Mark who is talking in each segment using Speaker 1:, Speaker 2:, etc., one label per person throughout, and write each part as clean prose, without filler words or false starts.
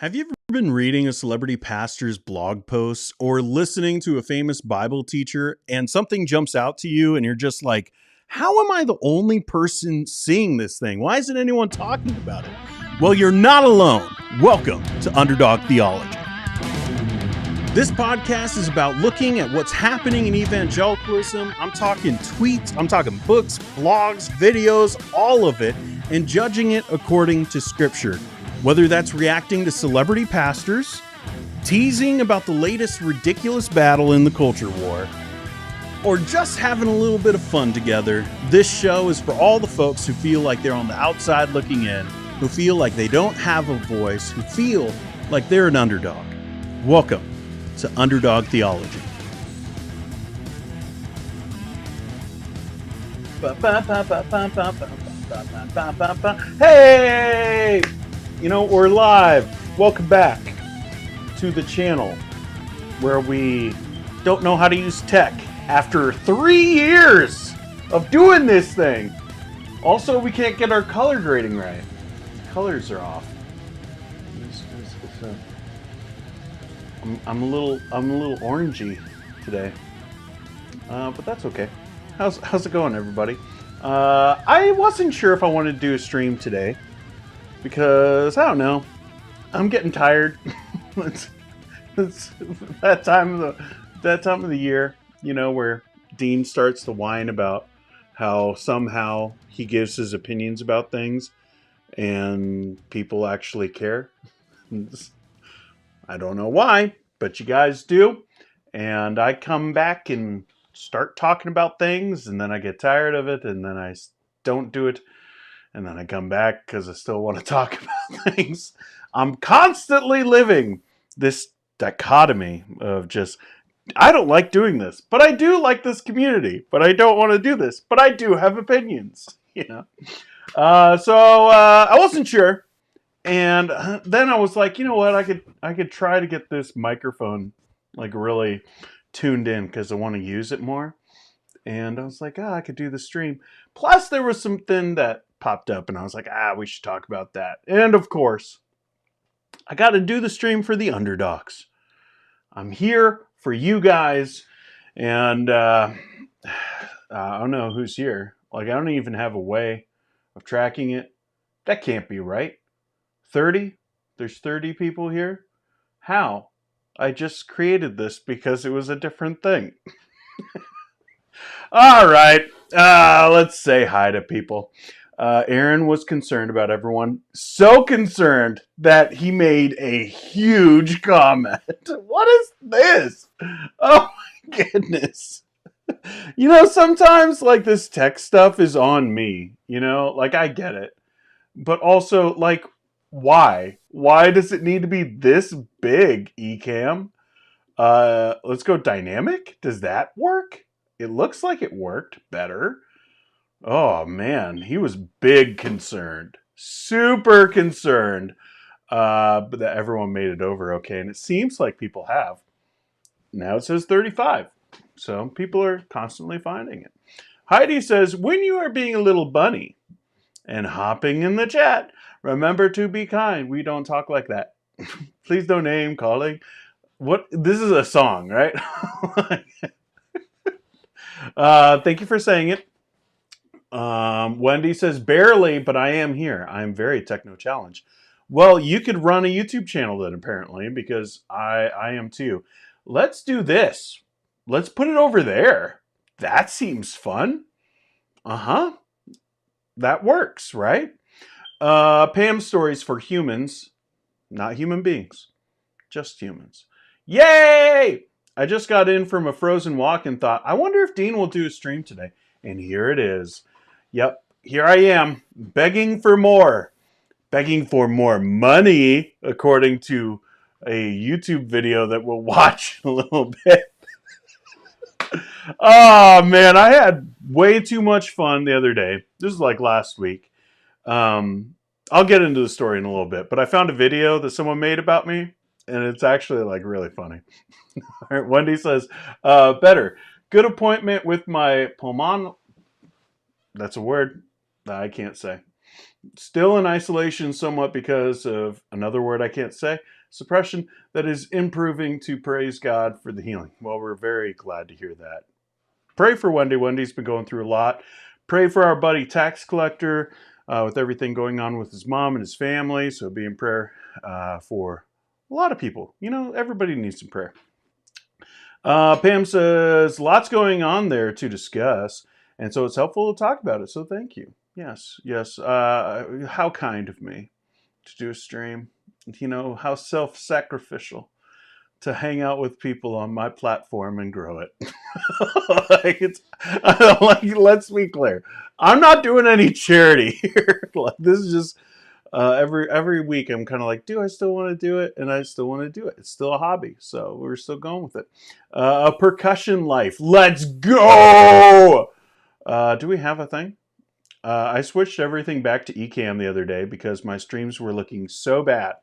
Speaker 1: Have you ever been reading a celebrity pastor's blog post or listening to a famous Bible teacher and something jumps out to you and you're just like, how am I the only person seeing this thing? Why isn't anyone talking about it? Well, you're not alone. Welcome to Underdog Theology. This podcast is about looking at what's happening in evangelicalism. I'm talking tweets, I'm talking books, blogs, videos, all of it, and judging it according to Scripture. Whether that's reacting to celebrity pastors, teasing about the latest ridiculous battle in the culture war, or just having a little bit of fun together, this show is for all the folks who feel like they're on the outside looking in, who feel like they don't have a voice, who feel like they're an underdog. Welcome to Underdog Theology. Hey! You know, we're live. Welcome back to the channel where we don't know how to use tech after 3 years of doing this thing. Also, we can't get our color grading right. Colors are off. I'm a little orangey today, but that's okay. How's it going, everybody? I wasn't sure if I wanted to do a stream today. Because, I don't know, I'm getting tired. it's that time of the year, you know, where Dean starts to whine about how somehow he gives his opinions about things and people actually care. I don't know why, but you guys do. And I come back and start talking about things, and then I get tired of it, and then I don't do it. And then I come back because I still want to talk about things. I'm constantly living this dichotomy of just, I don't like doing this, but I do like this community, but I don't want to do this, but I do have opinions, you know. So I wasn't sure. And then I was like, you know what, I could try to get this microphone like really tuned in because I want to use it more. And I was like, I could do the stream. Plus there was something that popped up and I was like, we should talk about that. And of course, I got to do the stream for the underdogs. I'm here for you guys. And I don't know who's here. Like, I don't even have a way of tracking it. That can't be right. 30? There's 30 people here? How? I just created this because it was a different thing. All right. Let's say hi to people. Aaron was concerned about everyone. So concerned that he made a huge comment. What is this? Oh my goodness. You know, sometimes like this tech stuff is on me, you know, like I get it. But also like, why? Why does it need to be this big, Ecamm? Let's go dynamic. Does that work? It looks like it worked better. Oh man, he was big concerned, super concerned, but that everyone made it over okay, and it seems like people have. Now it says 35, so people are constantly finding it. Heidi says, when you are being a little bunny and hopping in the chat, remember to be kind. We don't talk like that. Please don't name calling. What? This is a song, right? Thank you for saying it. Wendy says, barely, but I am here. I'm very techno-challenged. Well, you could run a YouTube channel then, apparently, because I am too. Let's do this. Let's put it over there. That seems fun. Uh-huh. That works, right? Pam stories for humans, not human beings, just humans. Yay! I just got in from a frozen walk and thought, I wonder if Dean will do a stream today. And here it is. Yep, here I am, begging for more money, according to a YouTube video that we'll watch in a little bit. Oh, man, I had way too much fun the other day. This is like last week. I'll get into the story in a little bit, but I found a video that someone made about me, and it's actually like really funny. All right, Wendy says, better. Good appointment with my pulmon. That's a word that I can't say. Still in isolation somewhat because of another word I can't say, suppression, that is improving to praise God for the healing. Well, we're very glad to hear that. Pray for Wendy. Wendy's been going through a lot. Pray for our buddy tax collector with everything going on with his mom and his family. So be in prayer for a lot of people. You know, everybody needs some prayer. Pam says, lots going on there to discuss. And so it's helpful to talk about it. So thank you. Yes, yes. How kind of me to do a stream. You know, how self-sacrificial to hang out with people on my platform and grow it. Let's be clear. I'm not doing any charity here. Like, this is just every week I'm kind of like, do I still want to do it? And I still want to do it. It's still a hobby, so we're still going with it. A percussion life. Let's go. Do we have a thing? I switched everything back to Ecamm the other day because my streams were looking so bad,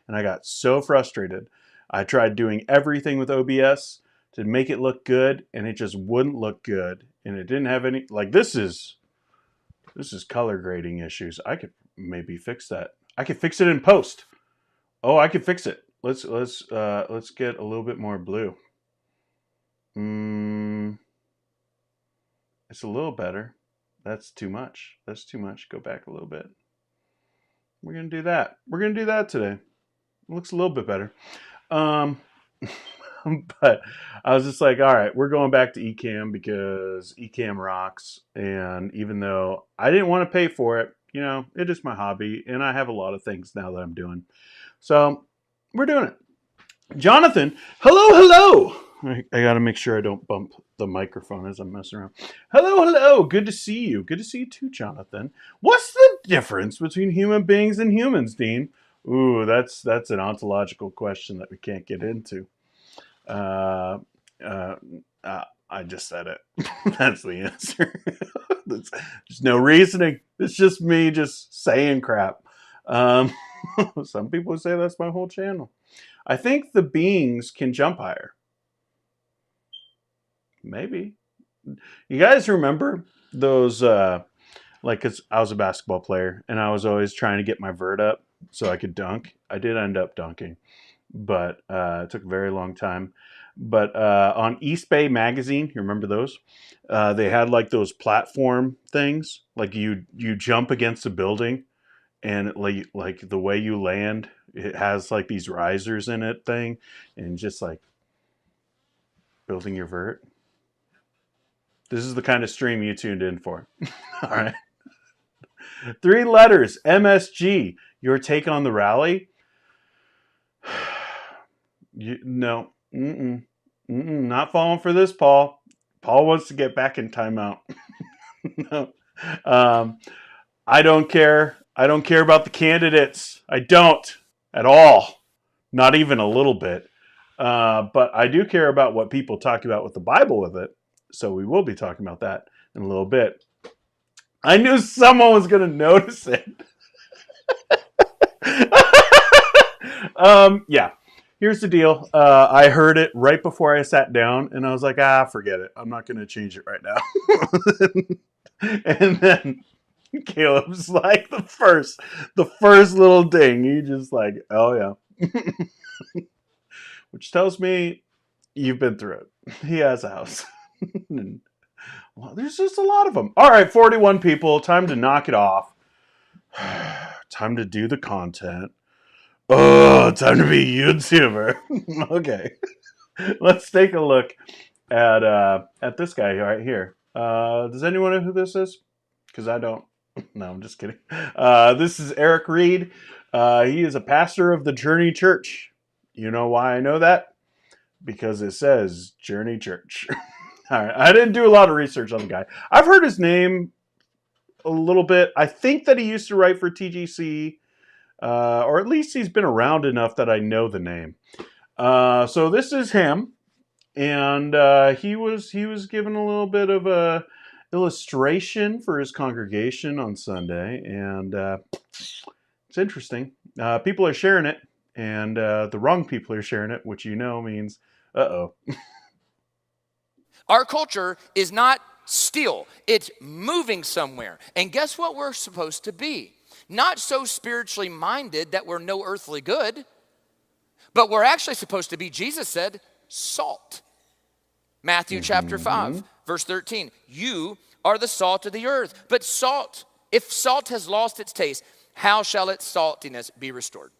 Speaker 1: and I got so frustrated. I tried doing everything with OBS to make it look good, and it just wouldn't look good, and it didn't have any. Like, this is color grading issues. I could maybe fix that. I could fix it in post. Oh, I could fix it. Let's get a little bit more blue. It's a little better. That's too much. That's too much. Go back a little bit. We're gonna do that. We're gonna do that today. It looks a little bit better. But I was just like, all right, we're going back to Ecamm because Ecamm rocks. And even though I didn't want to pay for it, you know, it is my hobby, and I have a lot of things now that I'm doing. So we're doing it. Jonathan, hello. I got to make sure I don't bump the microphone as I'm messing around. Hello. Good to see you. Good to see you too, Jonathan. What's the difference between human beings and humans, Dean? Ooh, that's an ontological question that we can't get into. I just said it. That's the answer. There's no reasoning. It's just me just saying crap. Some people say that's my whole channel. I think the beings can jump higher. Maybe. You guys remember those, like, 'cause I was a basketball player and I was always trying to get my vert up so I could dunk. I did end up dunking, but it took a very long time. But on East Bay Magazine, you remember those? They had like those platform things, like you jump against a building, and like the way you land, it has like these risers in it thing, and just like building your vert. This is the kind of stream you tuned in for. All right. 3 letters, MSG. Your take on the rally? No. Not falling for this, Paul. Paul wants to get back in timeout. No. I don't care. I don't care about the candidates. I don't at all. Not even a little bit. But I do care about what people talk about with the Bible with it. So we will be talking about that in a little bit. I knew someone was going to notice it. Yeah. Here's the deal. I heard it right before I sat down, and I was like, forget it. I'm not going to change it right now. And then Caleb's like the first little ding. He just like, oh yeah. Which tells me you've been through it. He has a house. Well, there's just a lot of them. All right, 41 people. Time to knock it off. Time to do the content. Oh, time to be a YouTuber. Okay. Let's take a look at this guy right here. Does anyone know who this is? Because I don't. No, I'm just kidding. This is Eric Reed. He is a pastor of the Journey Church. You know why I know that? Because it says Journey Church. All right. I didn't do a lot of research on the guy. I've heard his name a little bit. I think that he used to write for TGC, or at least he's been around enough that I know the name. So this is him, and he was given a little bit of a illustration for his congregation on Sunday, and it's interesting. People are sharing it, and the wrong people are sharing it, which means uh-oh.
Speaker 2: Our culture is not still. It's moving somewhere. And guess what we're supposed to be? not so spiritually minded that we're no earthly good, but we're actually supposed to be, Jesus said, salt. Matthew chapter 5, verse 13. You are the salt of the earth. But salt, if salt has lost its taste, how shall its saltiness be restored?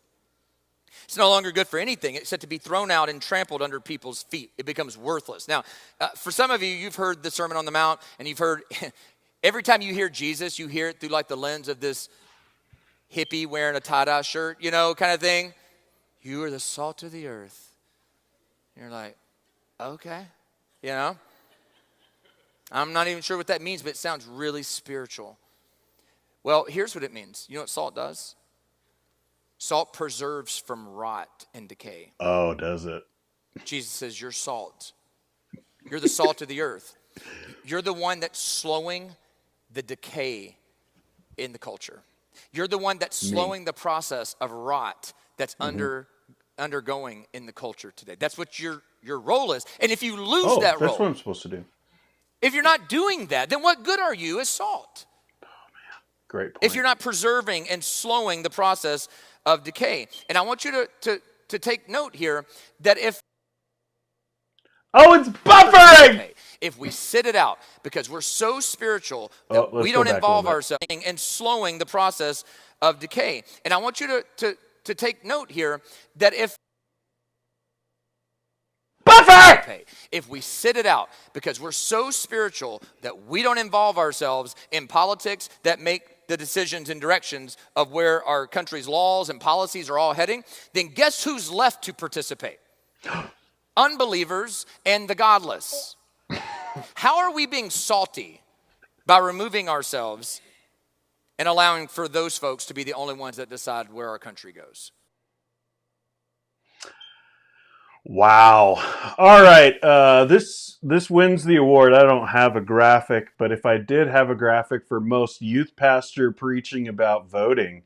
Speaker 2: It's no longer good for anything except to be thrown out and trampled under people's feet. It becomes worthless. Now, for some of you, you've heard the Sermon on the Mount, and you've heard, every time you hear Jesus, you hear it through like the lens of this hippie wearing a tie-dye shirt, you know, kind of thing. You are the salt of the earth. And you're like, okay, you know. I'm not even sure what that means, but it sounds really spiritual. Well, here's what it means. You know what salt does? Salt preserves from rot and decay.
Speaker 1: Oh, does it?
Speaker 2: Jesus says, you're salt. You're the salt of the earth. You're the one that's slowing the decay in the culture. You're the one that's slowing the process of rot that's undergoing in the culture today. That's what your role is. And if you lose that role,
Speaker 1: that's what I'm supposed to do.
Speaker 2: If you're not doing that, then what good are you as salt?
Speaker 1: Oh, man. Great point.
Speaker 2: If you're not preserving and slowing the process of decay. And I want you to take note here that if...
Speaker 1: Oh, it's buffering!
Speaker 2: If we sit it out because we're so spiritual that we don't involve ourselves in slowing the process of decay. And I want you to take note here that if...
Speaker 1: Buffer!
Speaker 2: If we sit it out because we're so spiritual that we don't involve ourselves in politics that make the decisions and directions of where our country's laws and policies are all heading, then guess who's left to participate? Unbelievers and the godless. How are we being salty? By removing ourselves and allowing for those folks to be the only ones that decide where our country goes.
Speaker 1: Wow. All right. This wins the award. I don't have a graphic, but if I did have a graphic for most youth pastor preaching about voting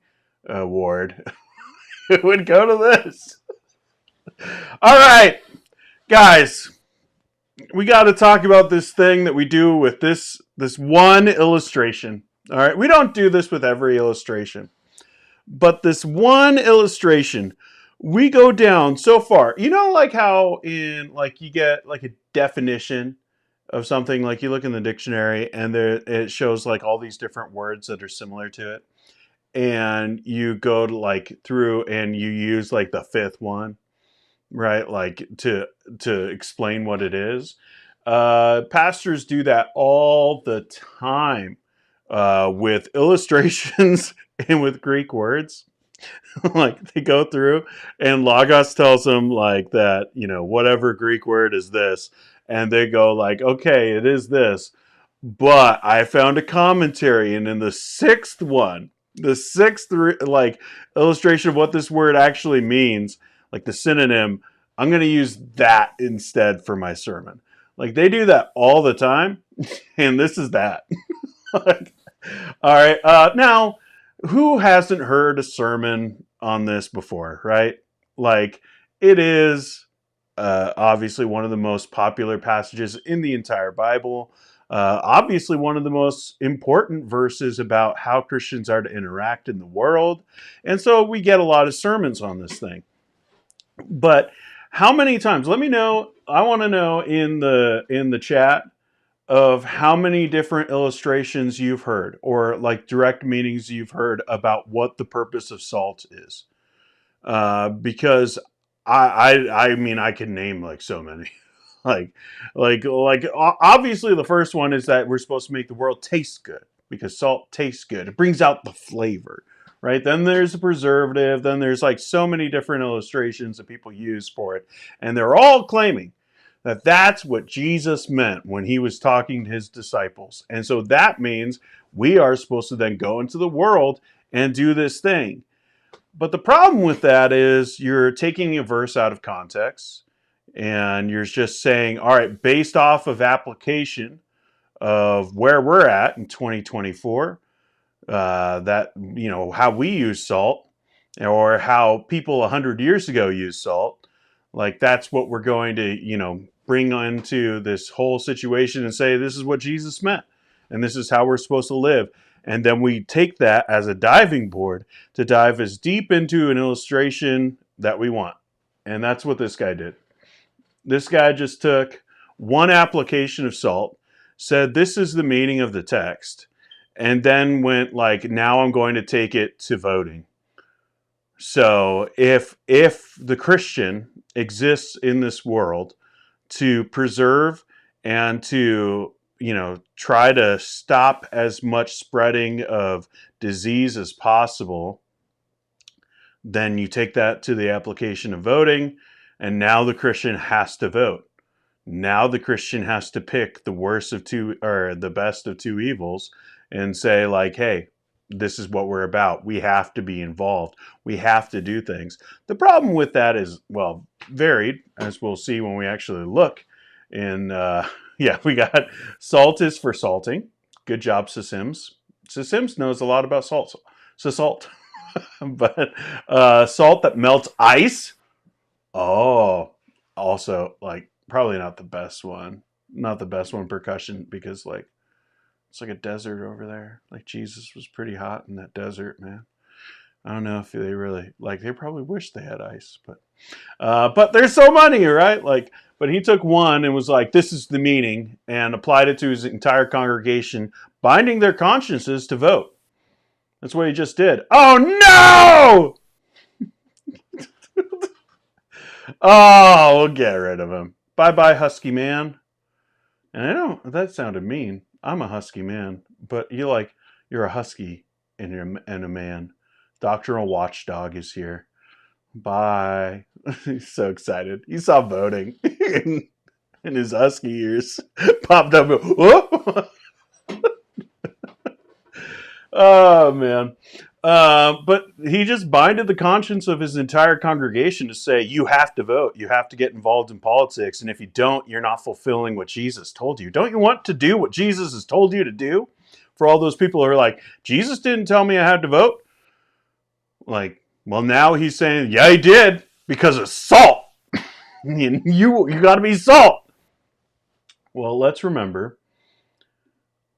Speaker 1: award, it would go to this. All right, guys, we got to talk about this thing that we do with this one illustration. All right. We don't do this with every illustration, but this one illustration, we go down so far. You know, like how in, like, you get like a definition of something, like you look in the dictionary and there it shows like all these different words that are similar to it. And you go to like through and you use like the fifth one, right? Like to explain what it is. Pastors do that all the time with illustrations and with Greek words. Like they go through and Logos tells them like that, you know, whatever Greek word is this. And they go like, okay, it is this. But I found a commentary, and in the sixth one, the sixth like illustration of what this word actually means, like the synonym, I'm going to use that instead for my sermon. Like they do that all the time. And this is that. Like, all right. Now, who hasn't heard a sermon on this before, right? Like, it is obviously one of the most popular passages in the entire Bible. Obviously one of the most important verses about how Christians are to interact in the world. And so we get a lot of sermons on this thing. But how many times? Let me know. I want to know in the chat of how many different illustrations you've heard, or like direct meanings you've heard about what the purpose of salt is. Because I mean, I can name like so many. like obviously the first one is that we're supposed to make the world taste good, because salt tastes good. It brings out the flavor, right? Then there's a preservative. Then there's like so many different illustrations that people use for it. And they're all claiming that that's what Jesus meant when he was talking to his disciples. And so that means we are supposed to then go into the world and do this thing. But the problem with that is you're taking a verse out of context and you're just saying, all right, based off of application of where we're at in 2024, that, you know, how we use salt, or how people 100 years ago used salt, like that's what we're going to, you know, bring into this whole situation and say, this is what Jesus meant. And this is how we're supposed to live. And then we take that as a diving board to dive as deep into an illustration that we want. And that's what this guy did. This guy just took one application of salt, said this is the meaning of the text, and then went like, now I'm going to take it to voting. So if the Christian exists in this world to preserve and to, try to stop as much spreading of disease as possible, then you take that to the application of voting, and now the Christian has to vote. Now the Christian has to pick the worst of two, or the best of two evils, and say like, hey, this is what we're about. We have to be involved. We have to do things. The problem with that is, well, varied, as we'll see when we actually look. And we got salt is for salting. Good job, Sims. Sims knows a lot about salt. So salt. But salt that melts ice. Oh, also like probably not the best one. Not the best one percussion, because like it's like a desert over there. Like Jesus was pretty hot in that desert, man. I don't know if they really like. They probably wish they had ice, but there's so many, right? Like, but he took one and was like, "This is the meaning," and applied it to his entire congregation, binding their consciences to vote. That's what he just did. Oh no! Oh, we'll get rid of him. Bye bye, husky man. And I don't. That sounded mean. I'm a husky man, but you're a husky and a man. Doctrinal watchdog is here. Bye. He's so excited. He saw voting, and his husky ears popped up. Whoa! Oh man. But he just binded the conscience of his entire congregation to say, you have to vote. You have to get involved in politics. And if you don't, you're not fulfilling what Jesus told you. Don't you want to do what Jesus has told you to do? For all those people who are like, Jesus didn't tell me I had to vote. Like, well, now he's saying, yeah, he did, because of salt. you got to be salt. Well, let's remember.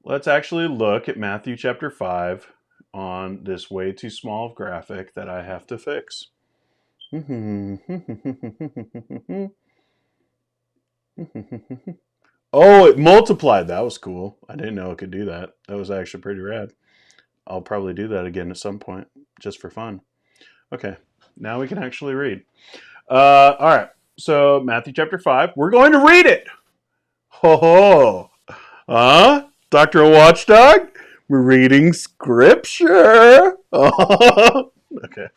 Speaker 1: Let's actually look at Matthew chapter 5 on this way too small graphic that I have to fix. Oh, it multiplied. That was cool. I didn't know it could do that. That was actually pretty rad. I'll probably do that again at some point, just for fun. Okay, now we can actually read. All right, so Matthew chapter 5. We're going to read it. Ho ho. Dr. Watchdog? We're reading scripture. Okay.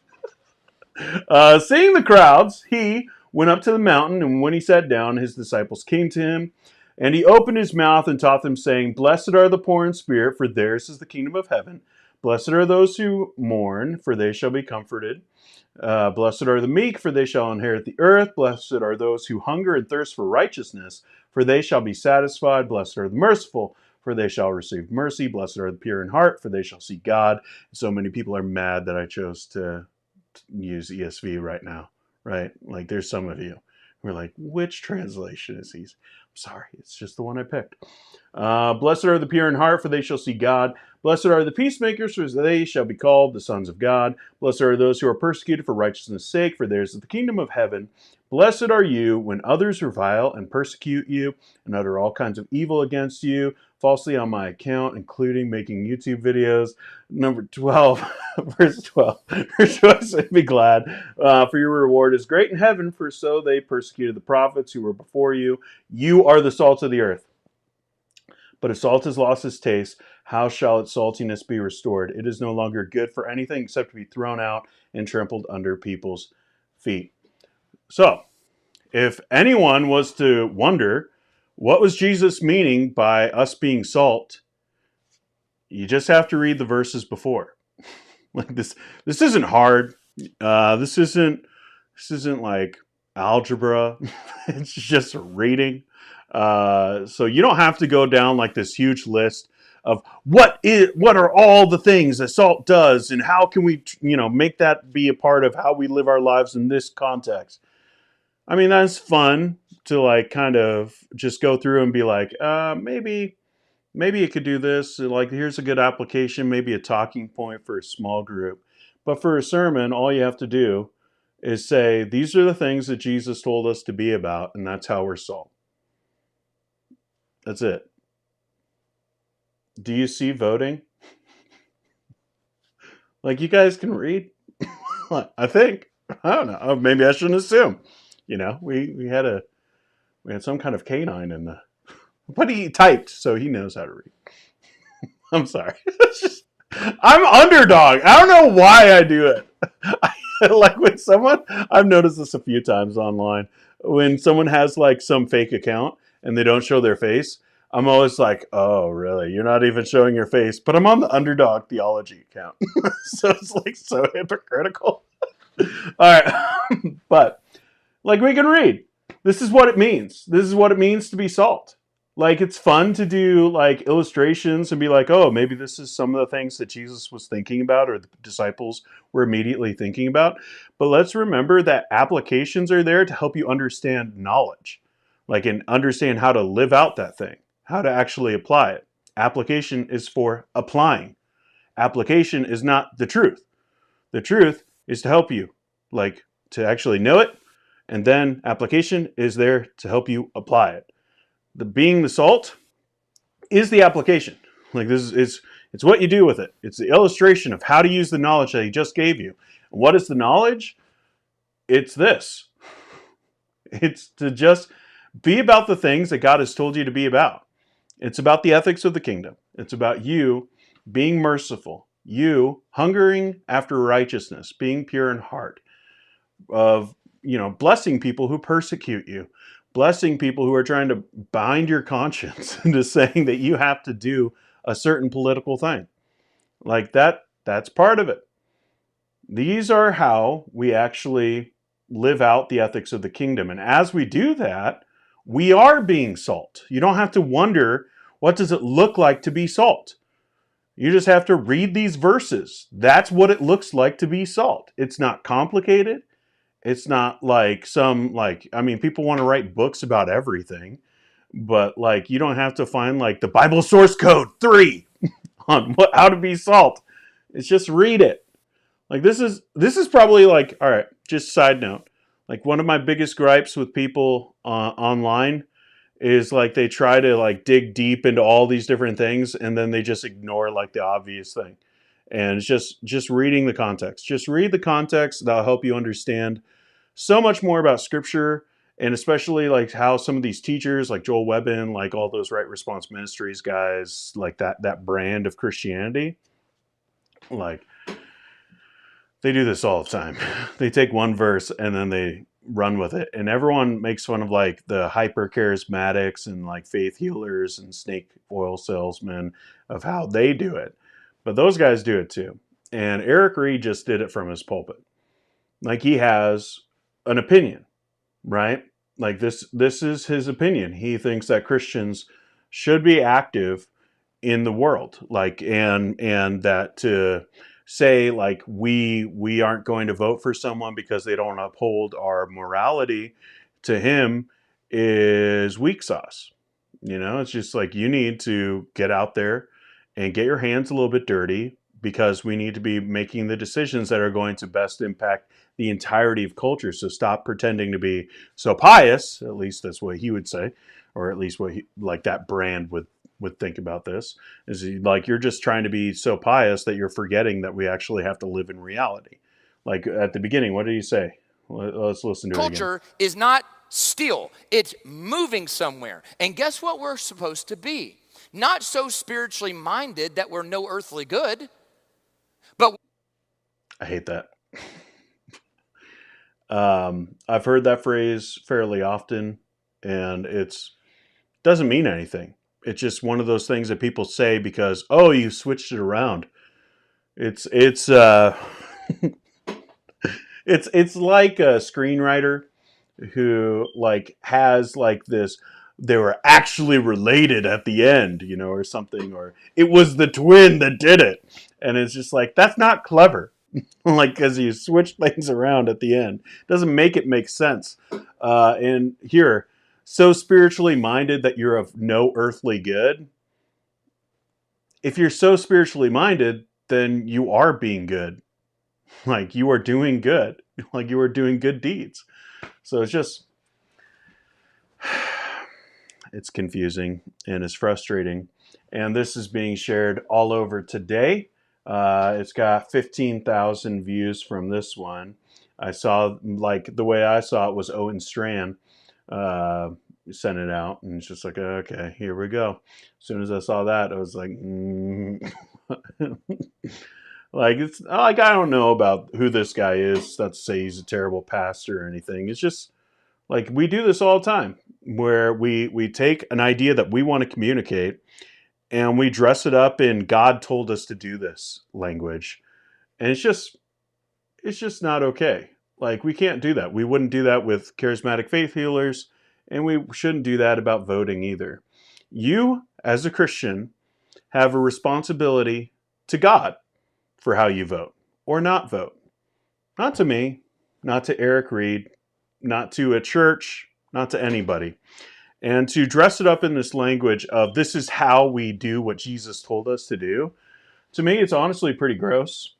Speaker 1: Seeing the crowds, he went up to the mountain, and when he sat down, his disciples came to him. And he opened his mouth and taught them, saying, Blessed are the poor in spirit, for theirs is the kingdom of heaven. Blessed are those who mourn, for they shall be comforted. Blessed are the meek, for they shall inherit the earth. Blessed are those who hunger and thirst for righteousness, for they shall be satisfied. Blessed are the merciful, for they shall receive mercy. Blessed are the pure in heart, for they shall see God. So many people are mad that I chose to use ESV right now, right? Like there's some of you who are like, which translation is these? I'm sorry, it's just the one I picked. Blessed are the pure in heart, for they shall see God. Blessed are the peacemakers, for they shall be called the sons of God. Blessed are those who are persecuted for righteousness' sake, for theirs is the kingdom of heaven. Blessed are you when others revile and persecute you and utter all kinds of evil against you, falsely on my account, including making YouTube videos. Number 12, verse 12. Rejoice and be glad, for your reward is great in heaven, for so they persecuted the prophets who were before you. You are the salt of the earth. But if salt has lost its taste, how shall its saltiness be restored? It is no longer good for anything except to be thrown out and trampled under people's feet. So, if anyone was to wonder, what was Jesus meaning by us being salt? You just have to read the verses before. Like this isn't hard. This isn't like algebra. It's just reading. So you don't have to go down like this huge list of what are all the things that salt does and how can we make that be a part of how we live our lives in this context. I mean, that's fun to like kind of just go through and be like, maybe maybe you could do this. Like, here's a good application, maybe a talking point for a small group. But for a sermon, all you have to do is say, these are the things that Jesus told us to be about, and that's how we're salt. That's it. Do you see voting? Like, you guys can read? I think. I don't know. Maybe I shouldn't assume. We had some kind of canine in the. But he typed, so he knows how to read. I'm sorry. I'm underdog. I don't know why I do it. Like when someone, I've noticed this a few times online. When someone has like some fake account and they don't show their face, I'm always like, oh, really? You're not even showing your face. But I'm on the Underdog Theology account. So it's like so hypocritical. All right. But like we can read. This is what it means. This is what it means to be salt. Like, it's fun to do like illustrations and be like, oh, maybe this is some of the things that Jesus was thinking about or the disciples were immediately thinking about. But let's remember that applications are there to help you understand knowledge, like, and understand how to live out that thing, how to actually apply it. Application is for applying. Application is not the truth. The truth is to help you, like, to actually know it. And then application is there to help you apply it. The being the salt is the application. Like, this is it's what you do with it. It's the illustration of how to use the knowledge that he just gave you. And what is the knowledge? It's this. It's to just be about the things that God has told you to be about. It's about the ethics of the kingdom. It's about you being merciful, you hungering after righteousness, being pure in heart, of blessing people who persecute you, blessing people who are trying to bind your conscience into saying that you have to do a certain political thing. Like that's part of it. These are how we actually live out the ethics of the kingdom. And as we do that, we are being salt. You don't have to wonder, what does it look like to be salt? You just have to read these verses. That's what it looks like to be salt. It's not complicated. It's not like people want to write books about everything, but like, you don't have to find like the Bible source code 3 on how to be salt. It's just read it. Like, this is probably like, all right, just side note. Like, one of my biggest gripes with people online is like, they try to like dig deep into all these different things and then they just ignore like the obvious thing. And it's just reading the context. Just read the context. That'll help you understand so much more about scripture, and especially like how some of these teachers like Joel Webbin, like all those Right Response Ministries guys, like that brand of Christianity, like, they do this all the time. They take one verse and then they run with it. And everyone makes fun of like the hyper charismatics and like faith healers and snake oil salesmen of how they do it. But those guys do it too. And Eric Reed just did it from his pulpit. Like, he has an opinion, right? Like, this is his opinion. He thinks that Christians should be active in the world, like, and that to say like we aren't going to vote for someone because they don't uphold our morality, to him is weak sauce. It's just like, you need to get out there and get your hands a little bit dirty, because we need to be making the decisions that are going to best impact the entirety of culture. So stop pretending to be so pious, at least that's what he would say, or at least what like that brand would think about this, is like, you're just trying to be so pious that you're forgetting that we actually have to live in reality. Like, at the beginning, what did he say? Let's listen to it again.
Speaker 2: Culture is not still. It's moving somewhere. And guess what we're supposed to be? Not so spiritually minded that we're no earthly good, but...
Speaker 1: I hate that. I've heard that phrase fairly often, and it doesn't mean anything. It's just one of those things that people say because, oh, you switched it around. It's it's like a screenwriter who like has like this, they were actually related at the end, or something, or it was the twin that did it. And it's just like, that's not clever. Like, because you switch things around at the end. Doesn't make it make sense. And here, so spiritually minded that you're of no earthly good. if you're so spiritually minded, then you are being good. Like you are doing good. Like you are doing good deeds. So it's just, it's confusing and it's frustrating. And this is being shared all over today. It's got 15,000 views from this one. I saw, like, the way I saw it was Owen Strand uh, sent it out, and it's just like, okay, here we go. As soon as I saw that, I was like, like it's like I don't know about who this guy is. Not to say he's a terrible pastor or anything. It's just like we do this all the time, where we take an idea that we want to communicate and we dress it up in "God told us to do this" language, and it's just not okay. Like we can't do that. We wouldn't do that with charismatic faith healers, and we shouldn't do that about voting either. You, as a Christian, have a responsibility to God for how you vote or not vote. Not to me, not to Eric Reed, not to a church, not to anybody. And to dress it up in this language of this is how we do what Jesus told us to do, to me, it's honestly pretty gross.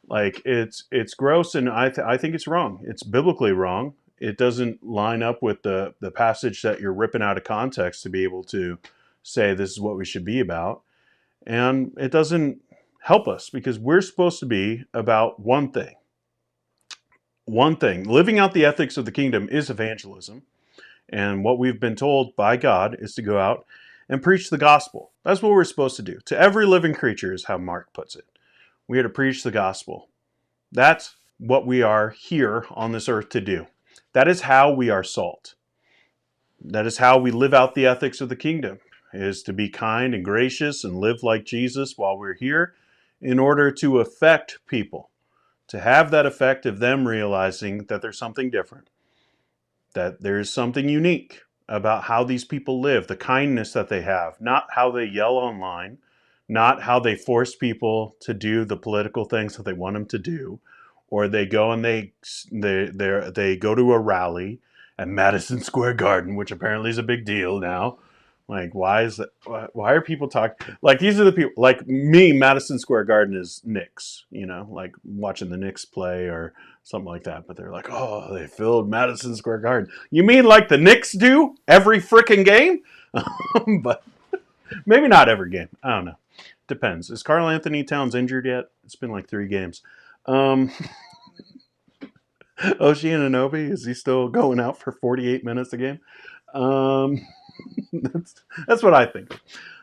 Speaker 1: Like it's gross, and I think it's wrong. It's biblically wrong. It doesn't line up with the passage that you're ripping out of context to be able to say this is what we should be about, and it doesn't help us because we're supposed to be about one thing. One thing. Living out the ethics of the kingdom is evangelism. And what we've been told by God is to go out and preach the gospel. That's what we're supposed to do. To every living creature is how Mark puts it. We are to preach the gospel. That's what we are here on this earth to do. That is how we are salt. That is how we live out the ethics of the kingdom, is to be kind and gracious and live like Jesus while we're here in order to affect people, to have that effect of them realizing that there's something different, that there's something unique about how these people live, the kindness that they have, not how they yell online, not how they force people to do the political things that they want them to do, or they go and they go to a rally at Madison Square Garden, which apparently is a big deal now. Like, why is that? Why are people talking? Like, these are the people. Like me, Madison Square Garden is Knicks. You know, like watching the Knicks play or something like that. But they're like, oh, they filled Madison Square Garden. You mean like the Knicks do every freaking game? But maybe not every game. I don't know. Depends. Is Karl Anthony Towns injured yet? It's been like 3 games. Oshie Anunoby, is he still going out for 48 minutes a game? Um, that's what I think.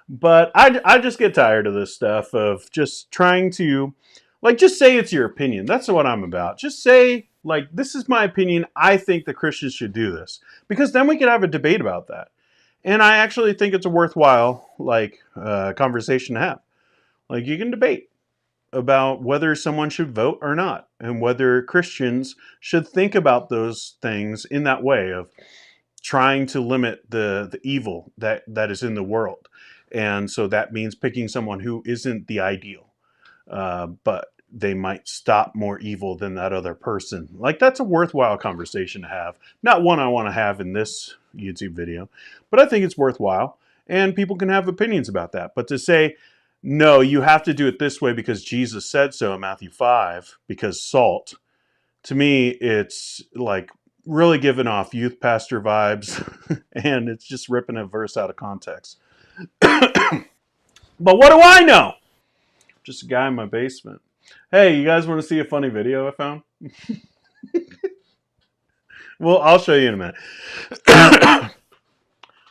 Speaker 1: But I just get tired of this stuff of just trying to, like, just say it's your opinion. That's what I'm about. Just say, like, this is my opinion. I think the Christians should do this. Because then we can have a debate about that. And I actually think it's a worthwhile, like, conversation to have. Like, you can debate about whether someone should vote or not, and whether Christians should think about those things in that way of trying to limit the evil that is in the world. And so that means picking someone who isn't the ideal, but they might stop more evil than that other person. Like, that's a worthwhile conversation to have. Not one I want to have in this YouTube video, but I think it's worthwhile. And people can have opinions about that. But to say, no, you have to do it this way because Jesus said so in Matthew 5, because salt, to me, it's like really giving off youth pastor vibes, and it's just ripping a verse out of context. But what do I know? Just a guy in my basement. Hey, you guys want to see a funny video I found? Well, I'll show you in a minute.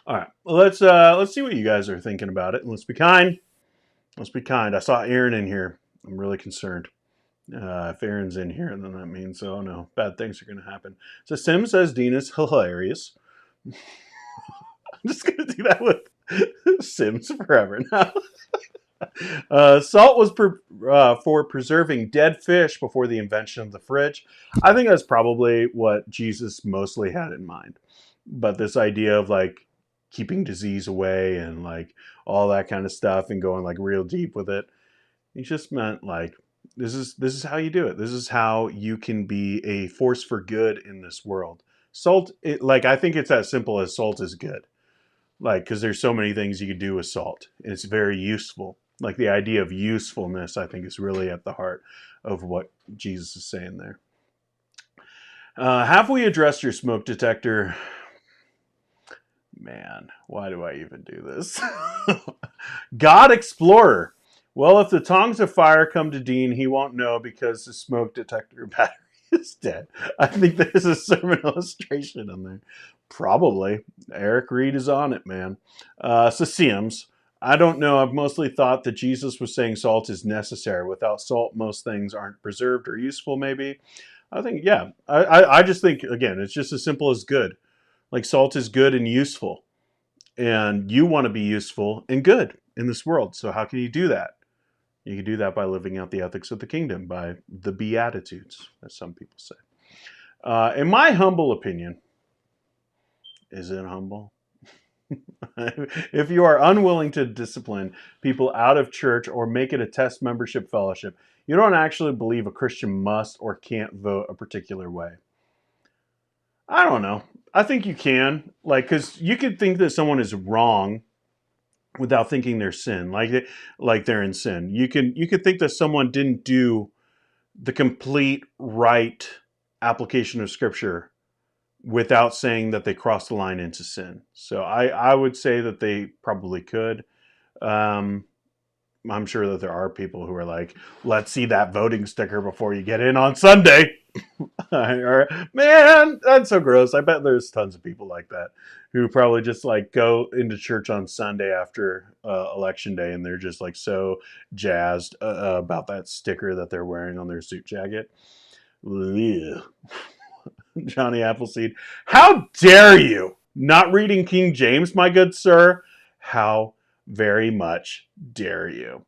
Speaker 1: All right, let's see what you guys are thinking about it, and let's be kind. Let's be kind. I saw Aaron in here. I'm really concerned. If Aaron's in here, then that means, oh no, bad things are going to happen. So Sim says Dean is hilarious. I'm just going to do that with Sims forever now. Salt was for preserving dead fish before the invention of the fridge. I think that's probably what Jesus mostly had in mind. But this idea of like keeping disease away and like all that kind of stuff and going like real deep with it, he just meant like this is how you do it. This is how you can be a force for good in this world. Salt, like I think it's as simple as salt is good. Like, because there's so many things you can do with salt. It's very useful. Like the idea of usefulness, I think, is really at the heart of what Jesus is saying there. Have we addressed your smoke detector? Man, why do I even do this? God Explorer. Well, if the tongues of fire come to Dean, he won't know because the smoke detector battery is dead. I think there's a sermon illustration in there. Probably. Eric Reed is on it, man. Sasiams. I don't know. I've mostly thought that Jesus was saying salt is necessary. Without salt, most things aren't preserved or useful, maybe. I think, yeah. I just think, again, it's just as simple as good. Like salt is good and useful. And you want to be useful and good in this world. So how can you do that? You can do that by living out the ethics of the kingdom, by the Beatitudes, as some people say. In my humble opinion, is it humble? If you are unwilling to discipline people out of church or make it a test membership fellowship, you don't actually believe a Christian must or can't vote a particular way. I don't know. I think you can, like, because you could think that someone is wrong without thinking they're sin, like they're in sin. You could think that someone didn't do the complete right application of Scripture without saying that they crossed the line into sin. So I would say that they probably could. I'm sure that there are people who are like, let's see that voting sticker before you get in on Sunday. Or, man, that's so gross. I bet there's tons of people like that who probably just like go into church on Sunday after election day and they're just like so jazzed about that sticker that they're wearing on their suit jacket. Ugh. Johnny Appleseed, how dare you not reading King James, my good sir? How very much dare you?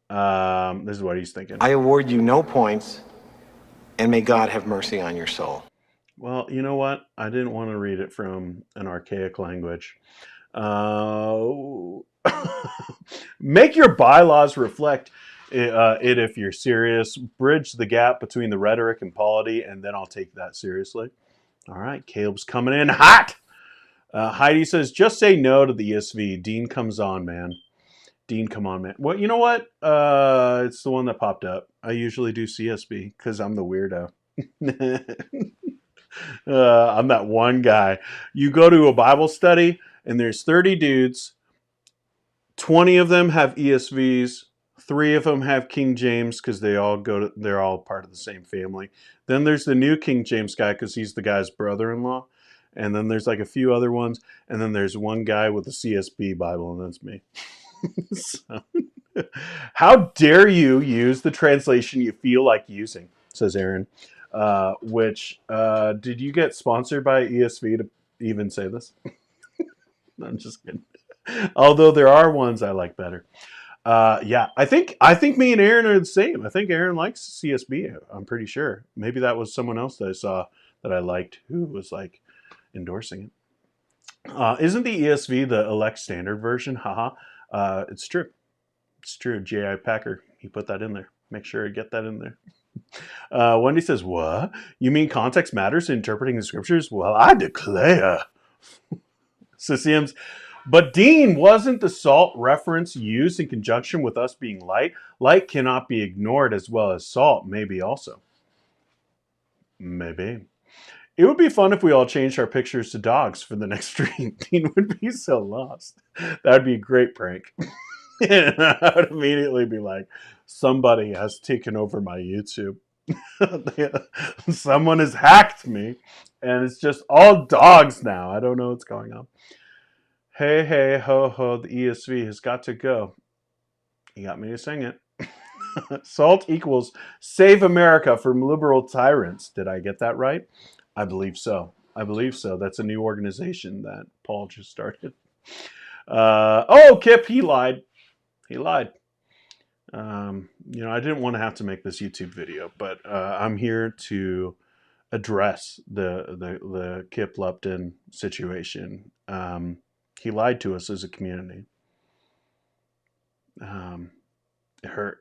Speaker 1: This is what he's thinking.
Speaker 3: I award you no points, and may God have mercy on your soul.
Speaker 1: Well, you know what? I didn't want to read it from an archaic language. Make your bylaws reflect it if you're serious. Bridge the gap between the rhetoric and polity, and then I'll take that seriously. All right, Caleb's coming in hot. Heidi says, just say no to the ESV. Dean comes on, man. Dean, come on, man. Well, you know what? It's the one that popped up. I usually do CSB because I'm the weirdo. I'm that one guy. You go to a Bible study and there's 30 dudes. 20 of them have ESVs. 3 of them have King James because they're all part of the same family. Then there's the new King James guy because he's the guy's brother-in-law. And then there's like a few other ones. And then there's one guy with the CSB Bible, and that's me. So, how dare you use the translation you feel like using, says Aaron. Did you get sponsored by ESV to even say this? I'm just kidding. Although there are ones I like better. Yeah, I think me and Aaron are the same. I think Aaron likes CSB. I'm pretty sure. Maybe that was someone else that I saw that I liked who was like endorsing it. Isn't the ESV the elect standard version? Haha. It's true. It's true. J.I. Packer, he put that in there. Make sure I get that in there. Wendy says, what? You mean context matters in interpreting the scriptures? Well, I declare. Sisims. But Dean, wasn't the salt reference used in conjunction with us being light? Light cannot be ignored as well as salt, maybe also. Maybe. It would be fun if we all changed our pictures to dogs for the next stream. Dean would be so lost. That would be a great prank. And I would immediately be like, somebody has taken over my YouTube. Someone has hacked me. And it's just all dogs now. I don't know what's going on. Hey, hey, ho, ho, the ESV has got to go. You got me to sing it. Salt equals save America from liberal tyrants. Did I get that right? I believe so. That's a new organization that Paul just started. Kip, he lied. I didn't want to have to make this YouTube video, but I'm here to address the Kip Lupton situation. He lied to us as a community. It hurt.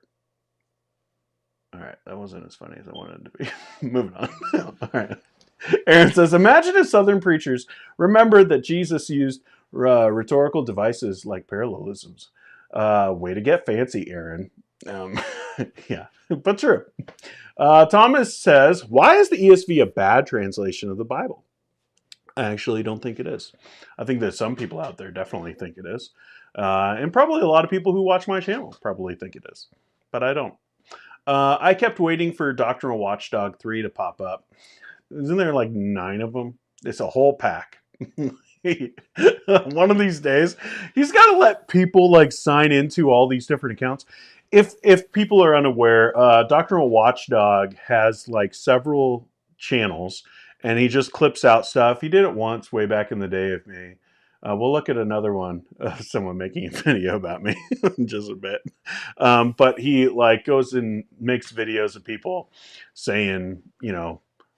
Speaker 1: All right, that wasn't as funny as I wanted it to be. Moving on. All right. Aaron says, imagine if Southern preachers remembered that Jesus used rhetorical devices like parallelisms. Way to get fancy, Aaron. Yeah, but true. Thomas says, why is the ESV a bad translation of the Bible? I actually don't think it is. I think that some people out there definitely think it is. And probably a lot of people who watch my channel probably think it is. But I don't. I kept waiting for Doctrinal Watchdog 3 to pop up. Isn't there like 9 of them? It's a whole pack. One of these days, he's got to let people like sign into all these different accounts. If people are unaware, Doctrinal Watchdog has like several channels, and he just clips out stuff. He did it once way back in the day of me. We'll look at another one of someone making a video about me in just a bit. But he like goes and makes videos of people saying,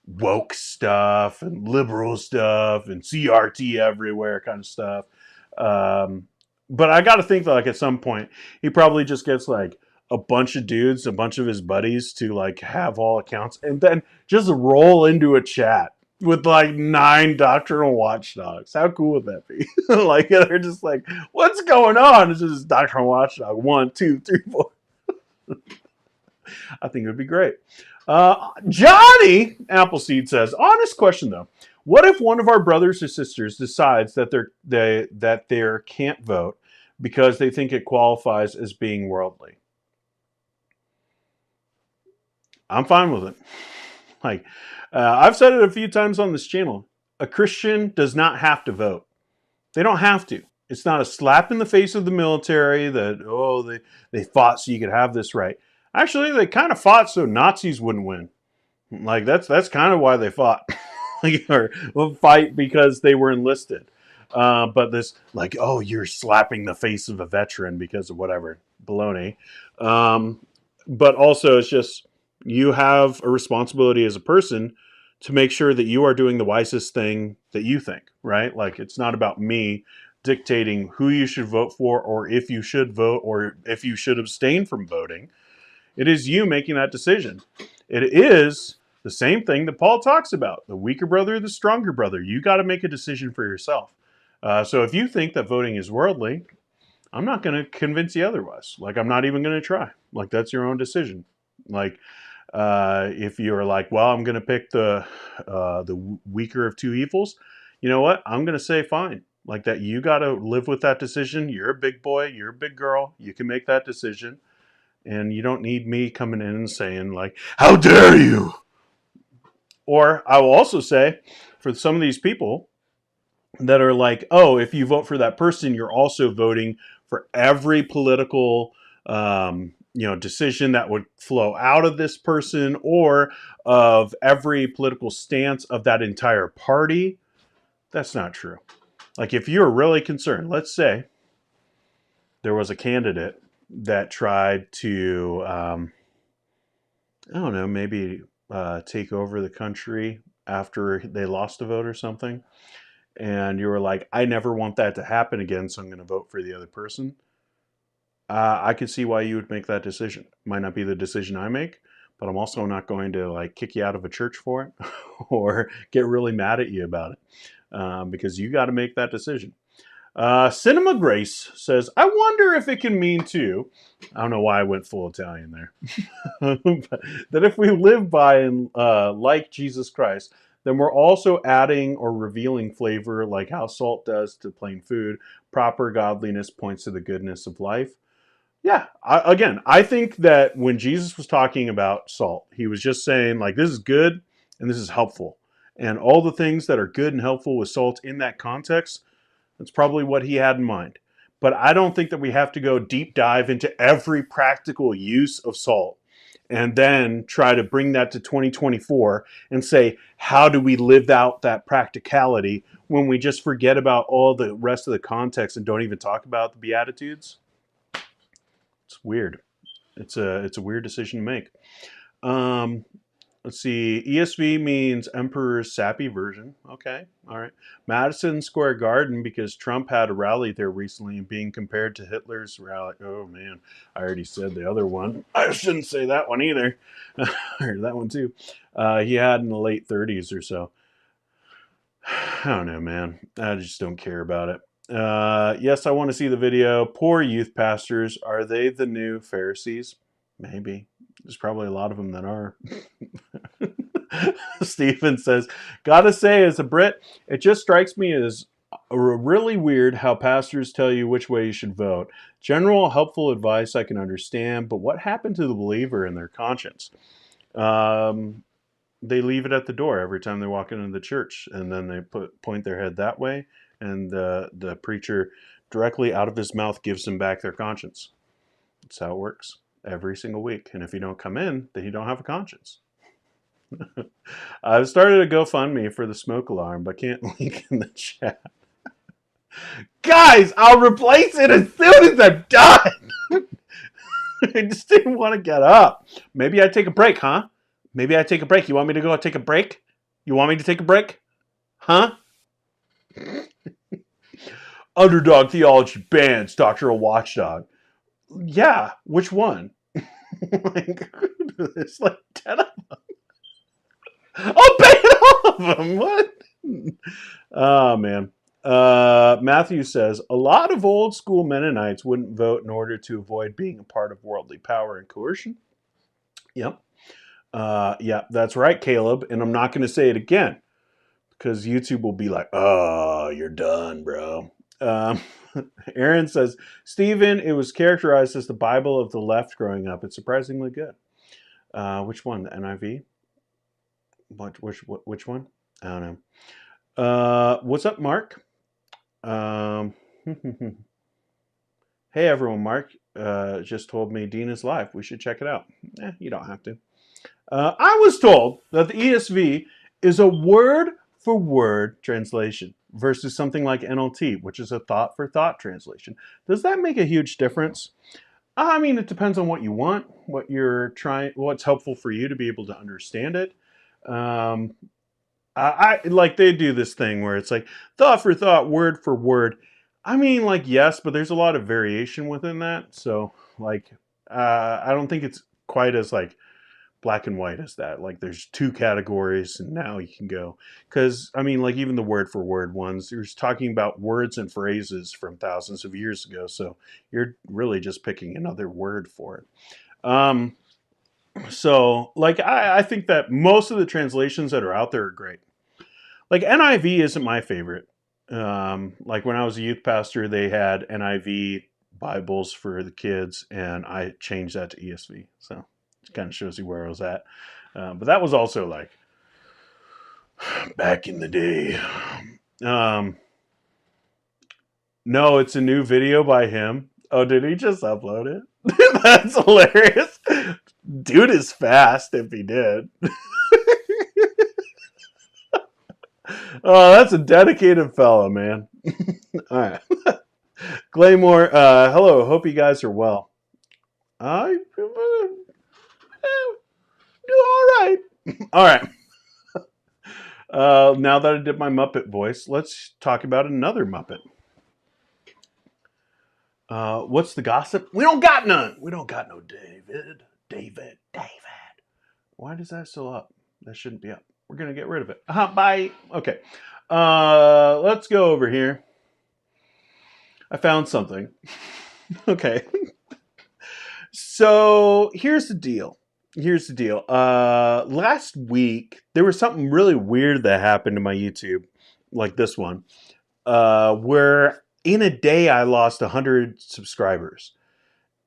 Speaker 1: woke stuff and liberal stuff and CRT everywhere kind of stuff. But I got to think that like at some point he probably just gets like a bunch of dudes, a bunch of his buddies to like have all accounts and then just roll into a chat with like 9 doctrinal watchdogs. How cool would that be? Like they're just like, what's going on? It's just doctrinal watchdog 1, 2, 3, 4. I think it would be great. Johnny Appleseed says, honest question though. What if one of our brothers or sisters decides that they can't vote because they think it qualifies as being worldly? I'm fine with it. Like, I've said it a few times on this channel. A Christian does not have to vote. They don't have to. It's not a slap in the face of the military that, they fought so you could have this right. Actually, they kind of fought so Nazis wouldn't win. Like, that's kind of why they fought. Or fight because they were enlisted. But this, like, you're slapping the face of a veteran because of whatever. Baloney. But also, it's just, you have a responsibility as a person to make sure that you are doing the wisest thing that you think, right? Like, it's not about me dictating who you should vote for or if you should vote or if you should abstain from voting. It is you making that decision. It is the same thing that Paul talks about. The weaker brother, the stronger brother. You got to make a decision for yourself. So if you think that voting is worldly, I'm not going to convince you otherwise. Like, I'm not even going to try. Like, that's your own decision. Like, if you're like, well, I'm going to pick the weaker of two evils, you know what? I'm going to say fine. Like that, you got to live with that decision. You're a big boy. You're a big girl. You can make that decision. And you don't need me coming in and saying like, how dare you? Or I will also say for some of these people that are like, if you vote for that person, you're also voting for every political decision that would flow out of this person or of every political stance of that entire party. That's not true. Like if you're really concerned, let's say there was a candidate that tried to, maybe take over the country after they lost a vote or something. And you were like, I never want that to happen again, so I'm going to vote for the other person. I could see why you would make that decision. Might not be the decision I make, but I'm also not going to like kick you out of a church for it or get really mad at you about it because you got to make that decision. Cinema Grace says, I wonder if it can mean too, I don't know why I went full Italian there, that if we live by and like Jesus Christ, then we're also adding or revealing flavor like how salt does to plain food. Proper godliness points to the goodness of life. Yeah, I think that when Jesus was talking about salt, he was just saying like this is good and this is helpful. And all the things that are good and helpful with salt in that context, that's probably what he had in mind. But I don't think that we have to go deep dive into every practical use of salt and then try to bring that to 2024 and say, how do we live out that practicality when we just forget about all the rest of the context and don't even talk about the Beatitudes? It's weird. It's a weird decision to make. Let's see. ESV means Emperor's sappy version. Okay. All right. Madison Square Garden because Trump had a rally there recently and being compared to Hitler's rally. Oh, man. I already said the other one. I shouldn't say that one either. I heard that one too. He had in the late 30s or so. I don't know, man. I just don't care about it. Yes, I want to see the video. Poor youth pastors. Are they the new Pharisees? Maybe. There's probably a lot of them that are. Stephen says, gotta say, as a Brit, it just strikes me as really weird how pastors tell you which way you should vote. General helpful advice I can understand, but what happened to the believer and their conscience? They leave it at the door every time they walk into the church, and then they point their head that way, and the preacher directly out of his mouth gives them back their conscience. That's how it works every single week. And if you don't come in, then you don't have a conscience. I've started a GoFundMe for the smoke alarm, but can't link in the chat. Guys, I'll replace it as soon as I'm done. I just didn't want to get up. Maybe I take a break, huh? Maybe I take a break. You want me to go take a break? You want me to take a break? Huh? Underdog Theology bans doctoral watchdog. Yeah, which one? There's like 10 of them. I'll ban all of them. What? Oh, man. Matthew says, a lot of old school Mennonites wouldn't vote in order to avoid being a part of worldly power and coercion. Yep. Yeah, that's right, Caleb. And I'm not going to say it again because YouTube will be like, oh, you're done, bro. Aaron says, Stephen, it was characterized as the Bible of the left growing up. It's surprisingly good. Which one? The NIV? Which one? I don't know. What's up, Mark? Hey, everyone. Mark just told me Dean is live. We should check it out. You don't have to. I was told that the ESV is a word-for-word translation versus something like NLT, which is a thought-for-thought translation. Does that make a huge difference? I mean, it depends on what you want, what you're trying, what's helpful for you to be able to understand it. I like they do this thing where it's like thought for thought, word for word. I mean, like, yes, but there's a lot of variation within that. So, like, I don't think it's quite as like black and white as that. Like, there's two categories, and now you can go because I mean, like, even the word for word ones, you're talking about words and phrases from thousands of years ago. So you're really just picking another word for it. So, like, I think that most of the translations that are out there are great. Like, NIV isn't my favorite. Like, when I was a youth pastor, they had NIV Bibles for the kids, and I changed that to ESV. So it kind of shows you where I was at. But that was also, like, back in the day. No, it's a new video by him. Oh, did he just upload it? That's hilarious. Dude is fast if he did. Oh, that's a dedicated fella, man. All right. Glaymore, hello. Hope you guys are well. I do all right. All right. Now that I did my Muppet voice, let's talk about another Muppet. What's the gossip? We don't got none. We don't got no David. Why is that still up? That shouldn't be up. We're going to get rid of it. Bye. Okay. Let's go over here. I found something. Okay. So here's the deal. Last week, there was something really weird that happened to my YouTube, like this one, where in a day I lost 100 subscribers.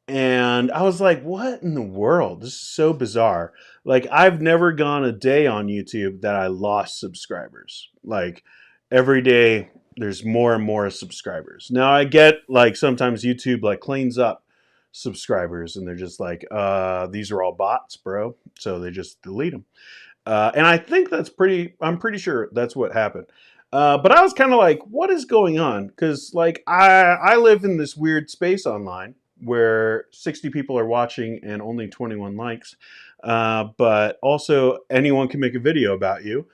Speaker 1: And I was like, what in the world? This is so bizarre. Like, I've never gone a day on YouTube that I lost subscribers. Like, every day there's more and more subscribers. Now, I get, like, sometimes YouTube, like, cleans up subscribers and they're just like, these are all bots, bro. So they just delete them. And I think I'm pretty sure that's what happened. But I was kind of like, what is going on? Because, like, I live in this weird space online where 60 people are watching and only 21 likes. But also, anyone can make a video about you.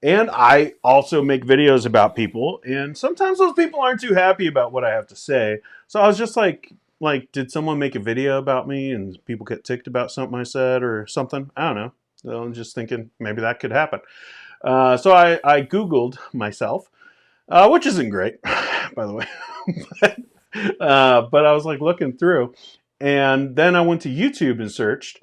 Speaker 1: And I also make videos about people. And sometimes those people aren't too happy about what I have to say. So I was just like, did someone make a video about me and people get ticked about something I said or something? I don't know. So I'm just thinking maybe that could happen. So I Googled myself. which isn't great, by the way. But I was like looking through, and then I went to YouTube and searched,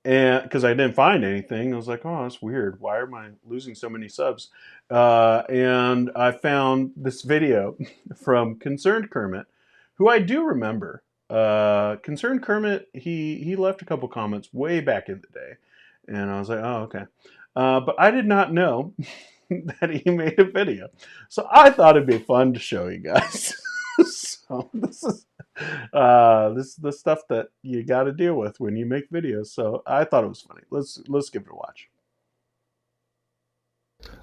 Speaker 1: and because I didn't find anything, I was like, "Oh, that's weird. Why am I losing so many subs?" And I found this video from Concerned Kermit, who I do remember. Concerned Kermit, he left a couple comments way back in the day, and I was like, "Oh, okay." But I did not know that he made a video, so I thought it'd be fun to show you guys. So this is the stuff that you got to deal with when you make videos. So I thought it was funny. Let's give it a watch.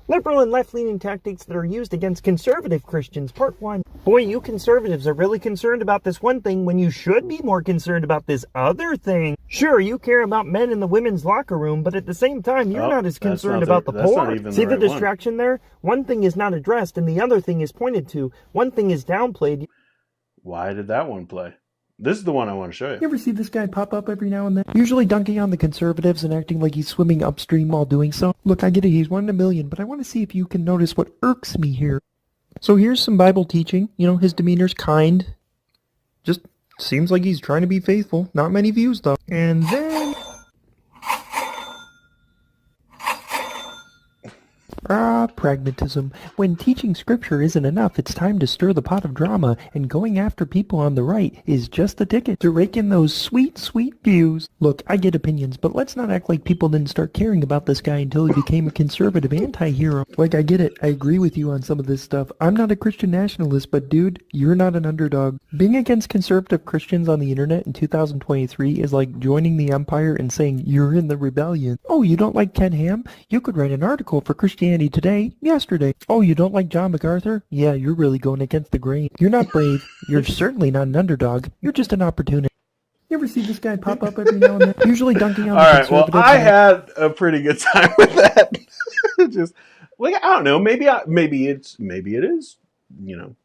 Speaker 4: Liberal and left-leaning tactics that are used against conservative Christians, Part 1. Boy, you conservatives are really concerned about this one thing when you should be more concerned about this other thing. Sure, you care about men in the women's locker room, but at the same time, you're not as concerned about the poor. See the distraction there? One thing is not addressed and the other thing is pointed to. One thing is downplayed.
Speaker 1: Why did that one play? This is the one I want to show you.
Speaker 4: You ever see this guy pop up every now and then? Usually dunking on the conservatives and acting like he's swimming upstream while doing so. Look, I get it, he's one in a million, but I want to see if you can notice what irks me here. So here's some Bible teaching. You know, his demeanor's kind. Just seems like he's trying to be faithful. Not many views, though. And then... pragmatism. When teaching scripture isn't enough, it's time to stir the pot of drama, and going after people on the right is just the ticket to rake in those sweet, sweet views. Look, I get opinions, but let's not act like people didn't start caring about this guy until he became a conservative anti-hero. Like, I get it. I agree with you on some of this stuff. I'm not a Christian nationalist, but dude, you're not an underdog. Being against conservative Christians on the internet in 2023 is like joining the empire and saying you're in the rebellion. Oh, you don't like Ken Ham? You could write an article for Christianity Today, yesterday. Oh, you don't like John MacArthur? Yeah, you're really going against the grain. You're not brave. You're certainly not an underdog. You're just an opportunist. You ever see this guy pop up every now and then? Usually dunking on the conservative.
Speaker 1: Well, I had a pretty good time with that. Just like, I don't know. Maybe it is. You know,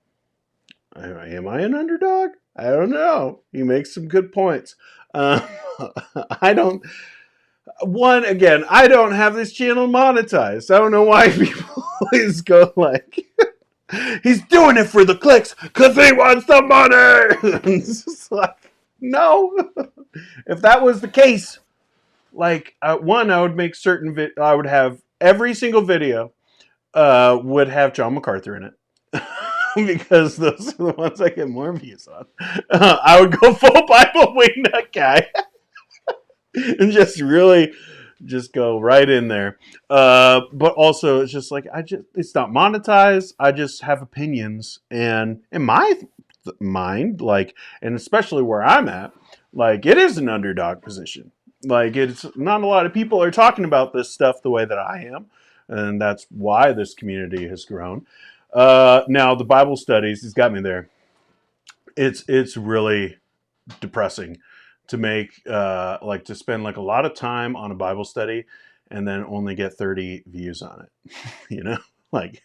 Speaker 1: am I an underdog? I don't know. He makes some good points. I don't. Again, I don't have this channel monetized. I don't know why people always go like, he's doing it for the clicks because he wants the money. It's just like, no. If that was the case, like, I would make certain, I would have every single video would have John MacArthur in it. Because those are the ones I get more views on. I would go full Bible wingnut guy. And just go right in there. But also, it's just like, it's not monetized. I just have opinions. And in my mind, like, and especially where I'm at, like, it is an underdog position. Like, it's not a lot of people are talking about this stuff the way that I am. And that's why this community has grown. Now, the Bible studies has got me there. It's really depressing to make to spend like a lot of time on a Bible study and then only get 30 views on it. You know, like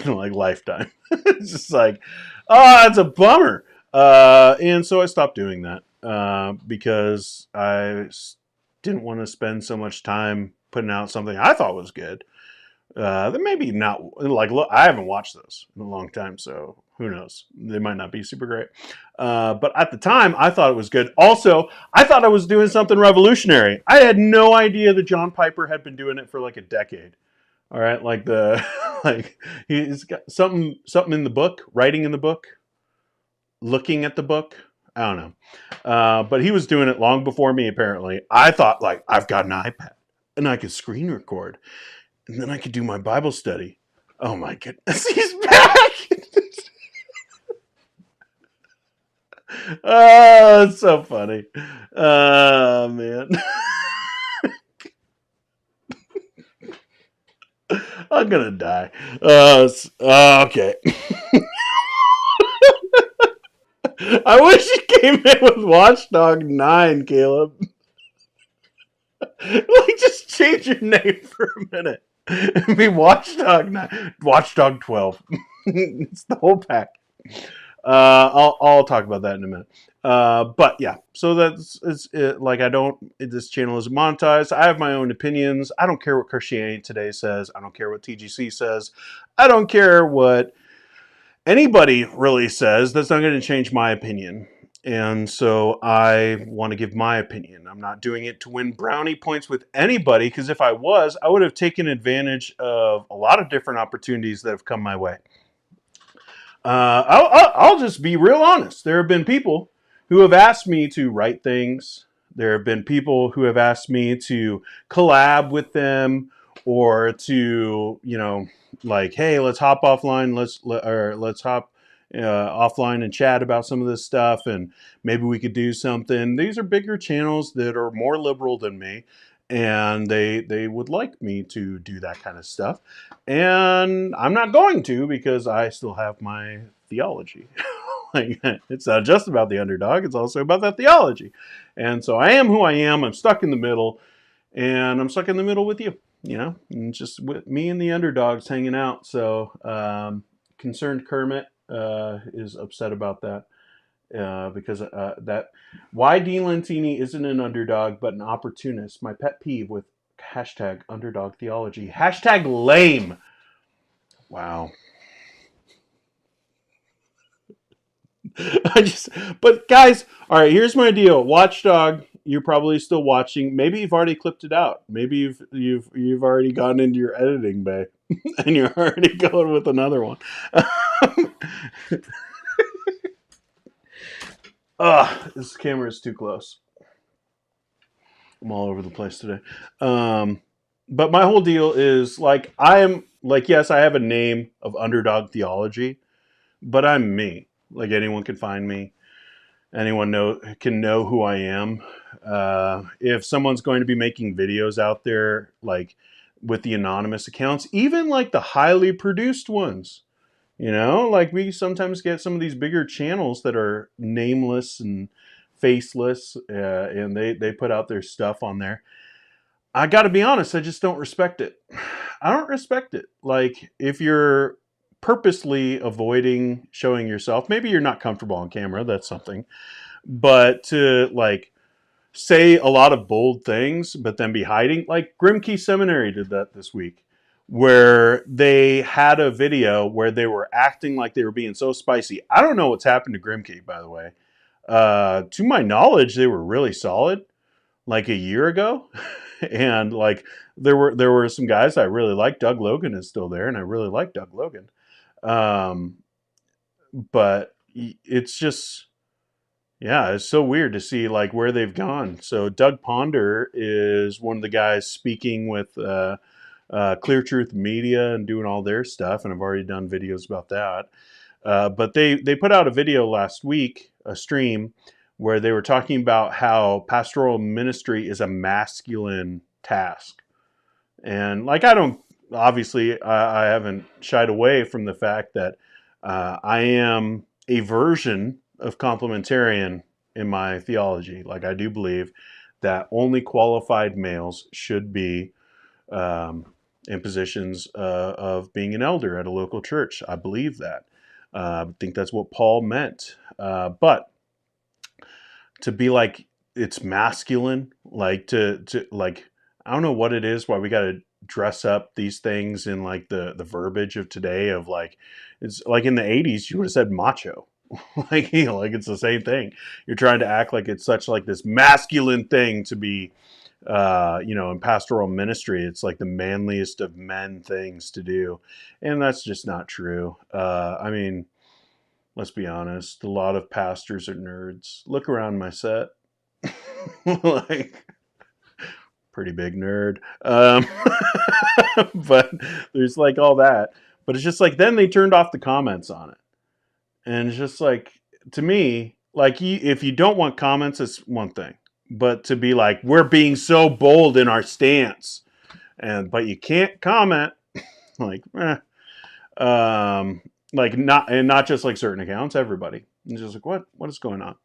Speaker 1: lifetime. It's just like, oh, it's a bummer. And so I stopped doing that because I didn't want to spend so much time putting out something I thought was good. That maybe not, like, look, I haven't watched those in a long time, so who knows? They might not be super great. But at the time, I thought it was good. Also, I thought I was doing something revolutionary. I had no idea that John Piper had been doing it for like a decade. All right, like he's got something in the book, writing in the book, looking at the book. I don't know. But he was doing it long before me, apparently. I thought, like, I've got an iPad and I could screen record. And then I could do my Bible study. Oh my goodness, he's back! Oh, it's so funny. Oh, man. I'm gonna die. Okay. I wish you came in with Watchdog 9, Caleb. Like, just change your name for a minute. And be Watchdog 9. Watchdog 12. It's the whole pack. I'll talk about that in a minute. But yeah, so it's like, this channel is monetized. I have my own opinions. I don't care what Christianity Today says. I don't care what TGC says. I don't care what anybody really says, that's not going to change my opinion. And so I want to give my opinion. I'm not doing it to win brownie points with anybody, because if I was, I would have taken advantage of a lot of different opportunities that have come my way. I'll just be real honest. There have been people who have asked me to write things. There have been people who have asked me to collab with them, or to, like, hey, let's hop offline. Let's hop offline and chat about some of this stuff, and maybe we could do something. These are bigger channels that are more liberal than me, and they would like me to do that kind of stuff. And I'm not going to, because I still have my theology. Like, it's not just about the underdog, it's also about that theology. And so I am who I am. I'm stuck in the middle, and I'm stuck in the middle with you, and just with me and the underdogs hanging out. So concerned Kermit is upset about that. Because that why D. Lentini isn't an underdog but an opportunist. My pet peeve with hashtag underdog theology. Hashtag lame. Wow. But guys, all right, here's my deal. Watchdog, you're probably still watching. Maybe you've already clipped it out. Maybe you've already gone into your editing bay and you're already going with another one. This camera is too close. I'm all over the place today. But my whole deal is, like, yes, I have a name of Underdog Theology, but I'm me. Like, anyone can find me. Anyone can know who I am. If someone's going to be making videos out there, like with the anonymous accounts, even like the highly produced ones, like we sometimes get some of these bigger channels that are nameless and faceless, and they put out their stuff on there. I got to be honest, I just don't respect it. I don't respect it. Like, if you're purposely avoiding showing yourself, maybe you're not comfortable on camera, that's something. But to, like, say a lot of bold things, but then be hiding, like Grimkey Seminary did that this week, where they had a video where they were acting like they were being so spicy. I don't know what's happened to Grimkey, by the way. To my knowledge, they were really solid like a year ago. And like there were some guys I really liked. Doug Logan is still there, and I really like Doug Logan. But it's just, yeah, it's so weird to see like where they've gone. So Doug Ponder is one of the guys speaking with Clear Truth Media and doing all their stuff, and I've already done videos about that. But they put out a video last week, a stream, where they were talking about how pastoral ministry is a masculine task. And like, I haven't shied away from the fact that I am a version of complementarian in my theology. Like, I do believe that only qualified males should be in positions of being an elder at a local church. I believe that. I think that's what Paul meant. But to be like, it's masculine, like to like, I don't know what it is, why we got to dress up these things in like the verbiage of today, of like, it's like in the 80s you would have said macho. Like, like it's the same thing. You're trying to act like it's such like this masculine thing to be, in pastoral ministry. It's like the manliest of men things to do, and that's just not true. I mean, let's be honest, a lot of pastors are nerds. Look around my set. Like, pretty big nerd. But there's like all that. But it's just like, then they turned off the comments on it. And it's just like, to me, like, if you don't want comments, it's one thing. But to be like, we're being so bold in our stance, but you can't comment, like, not just like certain accounts, everybody. It's just like, what is going on?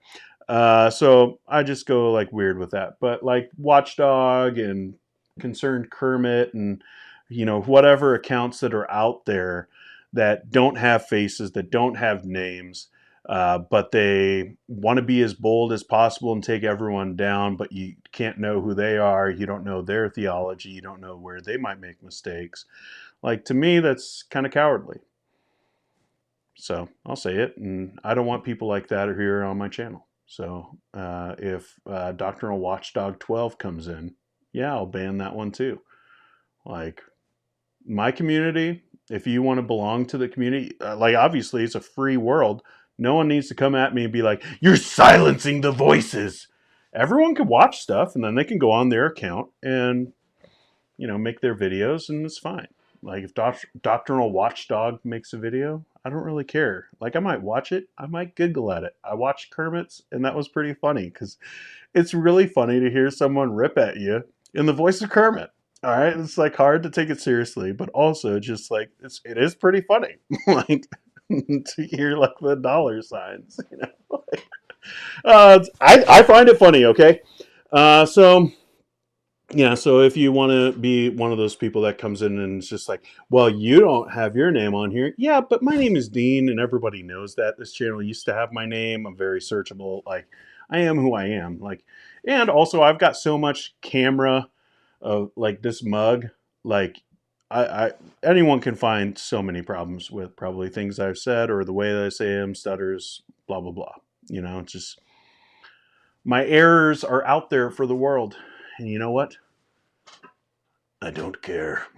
Speaker 1: So I just go like weird with that. But like Watchdog and Concerned Kermit and whatever accounts that are out there that don't have faces, that don't have names, but they want to be as bold as possible and take everyone down, but you can't know who they are. You don't know their theology. You don't know where they might make mistakes. Like, to me, that's kind of cowardly. So I'll say it, and I don't want people like that here on my channel. So if Doctrinal Watchdog 12 comes in, yeah, I'll ban that one too. Like, my community, if you want to belong to the community, like, obviously it's a free world. No one needs to come at me and be like, you're silencing the voices. Everyone can watch stuff, and then they can go on their account and, make their videos, and it's fine. Like, if Doctrinal Watchdog makes a video, I don't really care. Like, I might watch it. I might giggle at it. I watched Kermit's, and that was pretty funny, because it's really funny to hear someone rip at you in the voice of Kermit. All right, it's like hard to take it seriously, but also just like it is pretty funny, like to hear like the dollar signs. I find it funny. Okay, so yeah, so if you want to be one of those people that comes in and it's just like, well, you don't have your name on here. Yeah, but my name is Dean, and everybody knows that. This channel used to have my name. I'm very searchable. Like, I am who I am. Like, and also I've got so much camera of like this mug. Like, I anyone can find so many problems with probably things I've said or the way that I say them, stutters, blah blah blah. It's just my errors are out there for the world, and you know what? I don't care.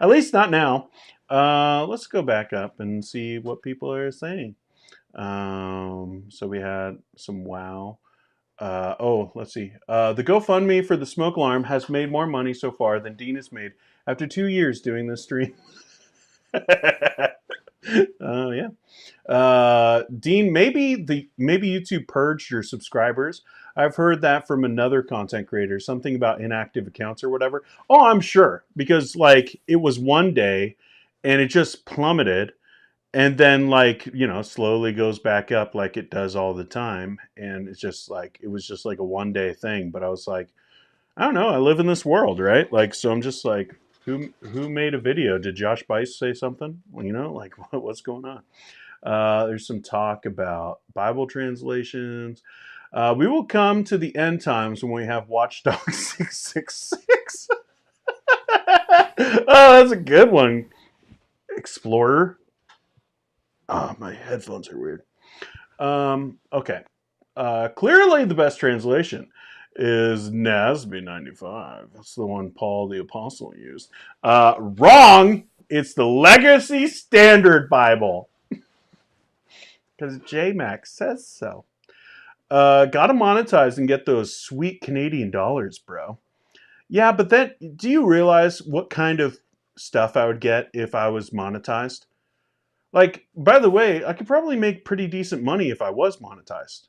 Speaker 1: At least not now. Let's go back up and see what people are saying. So we had some wow. Let's see. The GoFundMe for the smoke alarm has made more money so far than Dean has made after 2 years doing this stream. Yeah. Dean, maybe YouTube purged your subscribers. I've heard that from another content creator, something about inactive accounts or whatever. Oh, I'm sure, because like it was one day and it just plummeted, and then like, slowly goes back up like it does all the time, and it's just like it was just like a one day thing. But I was like, I don't know, I live in this world, right? Like, so I'm just like, who made a video? Did Josh Bice say something? Well, like what's going on? There's some talk about Bible translations. We will come to the end times when we have Watchdog 666. Oh, that's a good one. Explorer. Oh, my headphones are weird. Okay. Clearly the best translation is NASB 95. That's the one Paul the Apostle used. Wrong! It's the Legacy Standard Bible. Because JMac says so. Gotta monetize and get those sweet Canadian dollars, bro. Yeah, but then, do you realize what kind of stuff I would get if I was monetized? Like, by the way, I could probably make pretty decent money if I was monetized.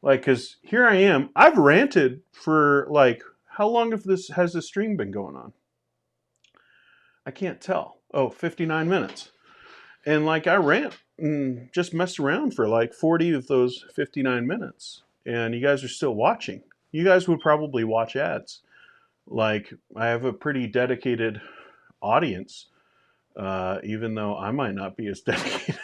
Speaker 1: Like, because here I am. I've ranted for, like, how long has this stream been going on? I can't tell. Oh, 59 minutes. And, like, I rant and just messed around for, like, 40 of those 59 minutes. And you guys are still watching. You guys would probably watch ads. Like, I have a pretty dedicated audience, even though I might not be as dedicated.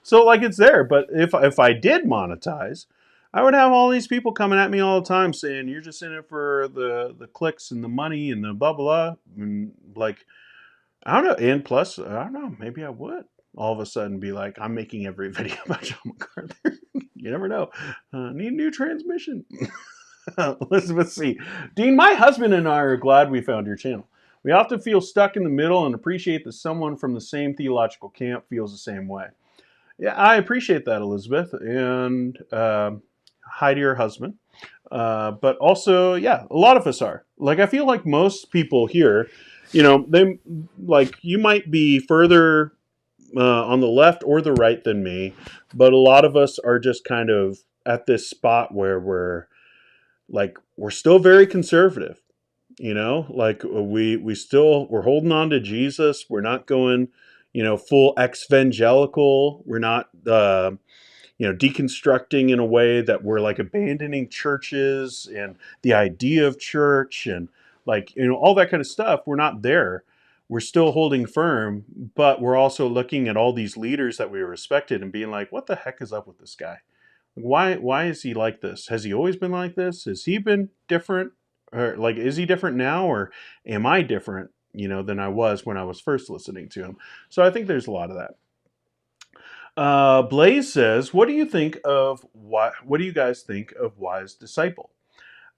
Speaker 1: So like it's there, but if I did monetize, I would have all these people coming at me all the time saying you're just in it for the clicks and the money and the blah blah, and like I don't know. And plus, I don't know, maybe I would all of a sudden be like, I'm making every video about John MacArthur. You never know. Need a new transmission. Elizabeth C. Dean, my husband and I are glad we found your channel. We often feel stuck in the middle and appreciate that someone from the same theological camp feels the same way. Yeah, I appreciate that, Elizabeth, and hi to your husband. But also, yeah, a lot of us are. Like, I feel like most people here, they like you might be further on the left or the right than me, but a lot of us are just kind of at this spot where we're still very conservative. Like we're holding on to Jesus. We're not going, full evangelical. We're not, deconstructing in a way that we're like abandoning churches and the idea of church and like, all that kind of stuff. We're not there. We're still holding firm, but we're also looking at all these leaders that we respected and being like, what the heck is up with this guy? Why is he like this? Has he always been like this? Has he been different? Or like, is he different now, or am I different? than I was when I was first listening to him. So I think there's a lot of that. Blaze says, "What do you think of What do you guys think of Wise Disciple?"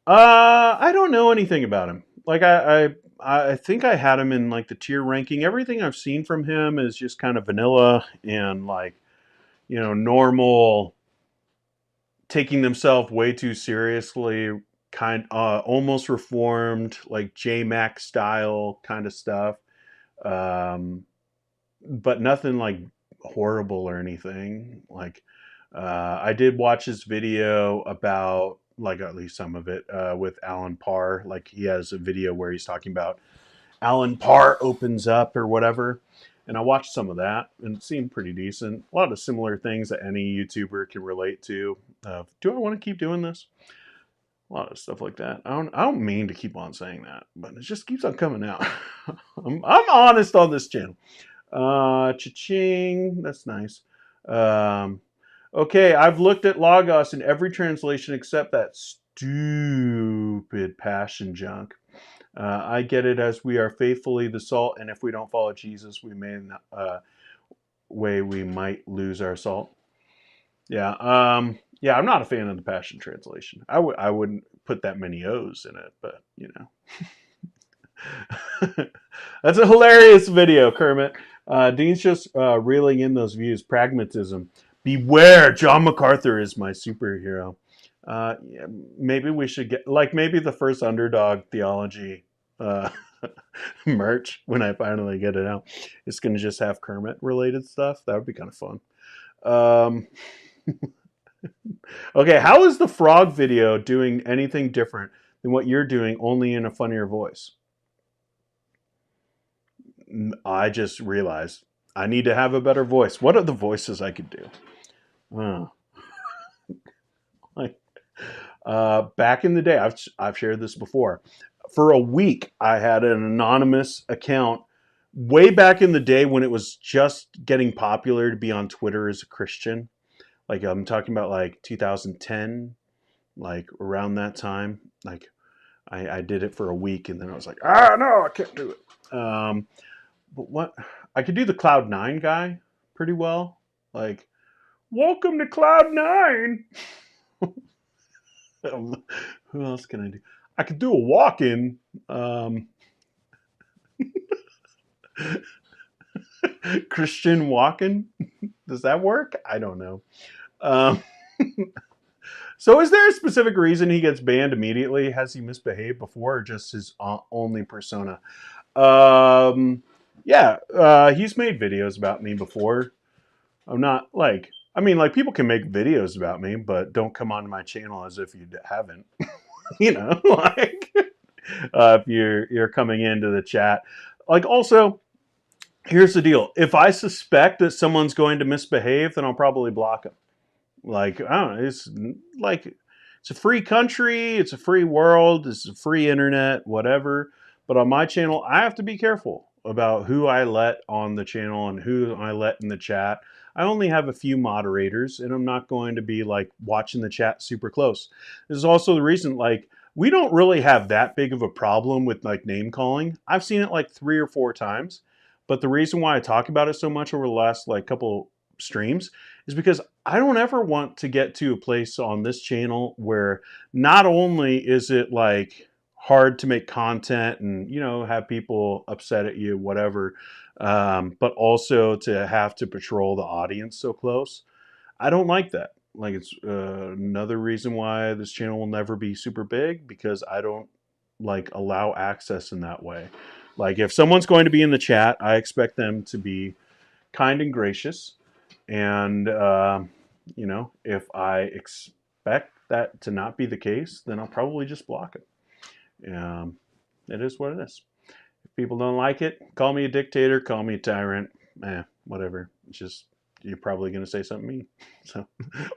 Speaker 1: I don't know anything about him. Like I think I had him in like the tier ranking. Everything I've seen from him is just kind of vanilla and like normal, taking themselves way too seriously, almost reformed, like J Mac style kind of stuff. Um, but nothing like horrible or anything. Like I did watch his video about, like, at least some of it, with Alan Parr. Like he has a video where he's talking about Alan Parr opens up or whatever. And I watched some of that and it seemed pretty decent. A lot of similar things that any YouTuber can relate to. Do I want to keep doing this? A lot of stuff like that. I don't mean to keep on saying that, but it just keeps on coming out. I'm honest on this channel. Cha-ching. That's nice. Okay, I've looked at Logos in every translation except that stupid passion junk. I get it as we are faithfully the salt, and if we don't follow Jesus, we may we might lose our salt. Yeah, I'm not a fan of the Passion Translation. I wouldn't put that many O's in it, but that's a hilarious video, Kermit. Dean's just reeling in those views. Pragmatism. Beware, John MacArthur is my superhero. Yeah, maybe we should get, like, maybe the first Underdog Theology merch, when I finally get it out, it's going to just have Kermit related stuff. That would be kind of fun. Okay, how is the frog video doing anything different than what you're doing, only in a funnier voice? I just realized I need to have a better voice. What are the voices I could do? Back in the day, I've shared this before. For a week, I had an anonymous account way back in the day when it was just getting popular to be on Twitter as a Christian. Like, I'm talking about like 2010, like around that time. Like I did it for a week and then I was like, no, I can't do it. But what I could do the Cloud9 guy pretty well. Like, welcome to Cloud9. Who else can I do? I could do a walk-in. Christian walk-in. Does that work? I don't know. So is there a specific reason he gets banned immediately? Has he misbehaved before, or just his only persona? Yeah, he's made videos about me before. I'm not like, I mean, like, people can make videos about me, but don't come onto my channel as if you haven't. Like, if you're coming into the chat. Like, also, here's the deal. If I suspect that someone's going to misbehave, then I'll probably block them. Like, I don't know. It's like, it's a free country. It's a free world. It's a free internet, whatever. But on my channel, I have to be careful about who I let on the channel and who I let in the chat. I only have a few moderators, and I'm not going to be like watching the chat super close. This is also the reason, like, we don't really have that big of a problem with like name calling. I've seen it like 3 or 4 times. But the reason why I talk about it so much over the last like couple streams is because I don't ever want to get to a place on this channel where not only is it like hard to make content and have people upset at you, whatever, but also to have to patrol the audience so close. I don't like that. Like, it's another reason why this channel will never be super big, because I don't like allow access in that way. Like, if someone's going to be in the chat, I expect them to be kind and gracious. And, if I expect that to not be the case, then I'll probably just block it. It is what it is. If people don't like it, call me a dictator, call me a tyrant, whatever. It's just, you're probably going to say something mean. So,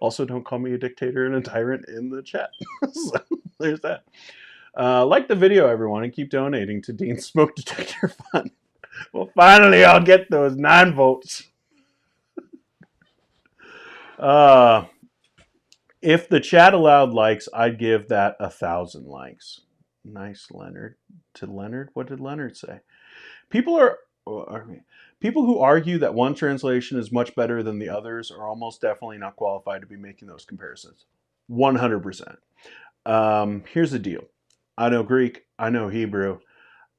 Speaker 1: also don't call me a dictator and a tyrant in the chat. So, there's that. Like the video, everyone, and keep donating to Dean's Smoke Detector Fund. Well, finally, I'll get those 9 votes. If the chat allowed likes, I'd give that 1,000 likes. Nice, Leonard. To Leonard? What did Leonard say? People are people who argue that one translation is much better than the others are almost definitely not qualified to be making those comparisons. 100%. Here's the deal. I know Greek. I know Hebrew.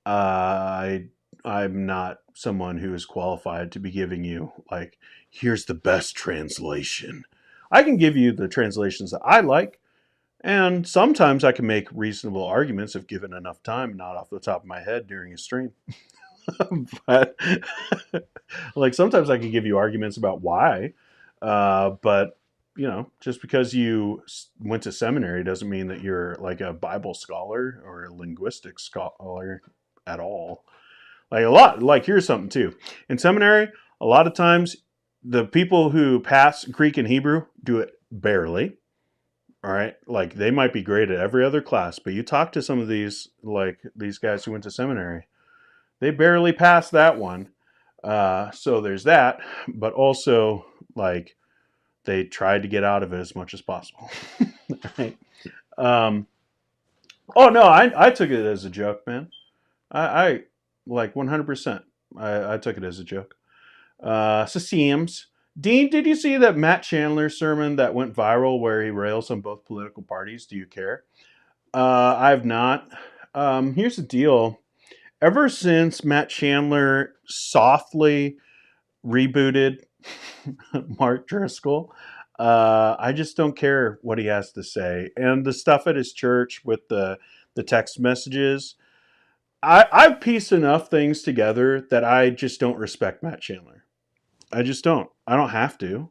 Speaker 1: I'm not someone who is qualified to be giving you like, here's the best translation. I can give you the translations that I like, and sometimes I can make reasonable arguments if given enough time, not off the top of my head during a stream. But like sometimes I can give you arguments about why, but just because you went to seminary doesn't mean that you're like a Bible scholar or a linguistic scholar at all. Like here's something too. In seminary, a lot of times the people who pass Greek and Hebrew do it barely. All right, like they might be great at every other class, but you talk to some of these guys who went to seminary, they barely passed that one. So there's that, but also like they tried to get out of it as much as possible. Right? Oh no, I took it as a joke, man. I like 100%. I took it as a joke. So Seams. Dean, did you see that Matt Chandler sermon that went viral where he rails on both political parties? Do you care? I've not. Here's the deal. Ever since Matt Chandler softly rebooted Mark Driscoll, I just don't care what he has to say. And the stuff at his church with the text messages, I've pieced enough things together that I just don't respect Matt Chandler. I just don't. I don't have to.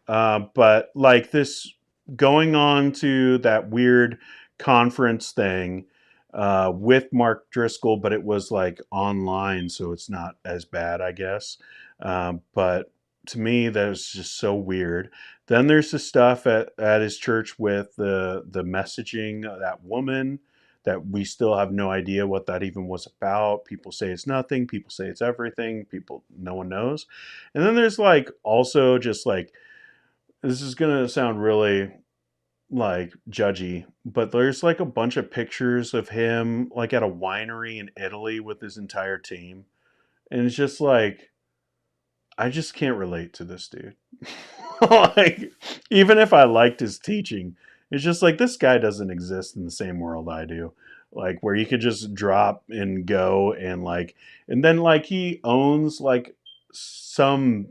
Speaker 1: But like this going on to that weird conference thing with Mark Driscoll, but it was like online, so it's not as bad, I guess. But to me, that was just so weird. Then there's the stuff at his church with the messaging of that woman that we still have no idea what that even was about. People say it's nothing. People say it's everything. No one knows. And then there's like also just like, this is going to sound really like judgy, but there's like a bunch of pictures of him like at a winery in Italy with his entire team. And it's just like, I just can't relate to this dude. Like, even if I liked his teaching, it's just like this guy doesn't exist in the same world I do. Like where you could just drop and go and then like he owns like some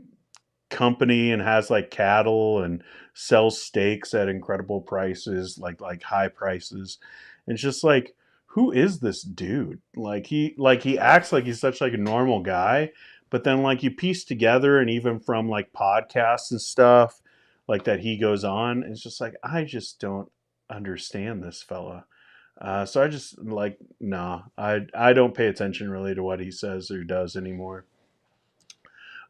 Speaker 1: company and has like cattle and sells steaks at incredible prices, like high prices. And it's just like, who is this dude? He acts like he's such like a normal guy, but then like you piece together and even from like podcasts and stuff like that he goes on, it's just like I just don't understand this fella. So I just like nah, I don't pay attention really to what he says or does anymore.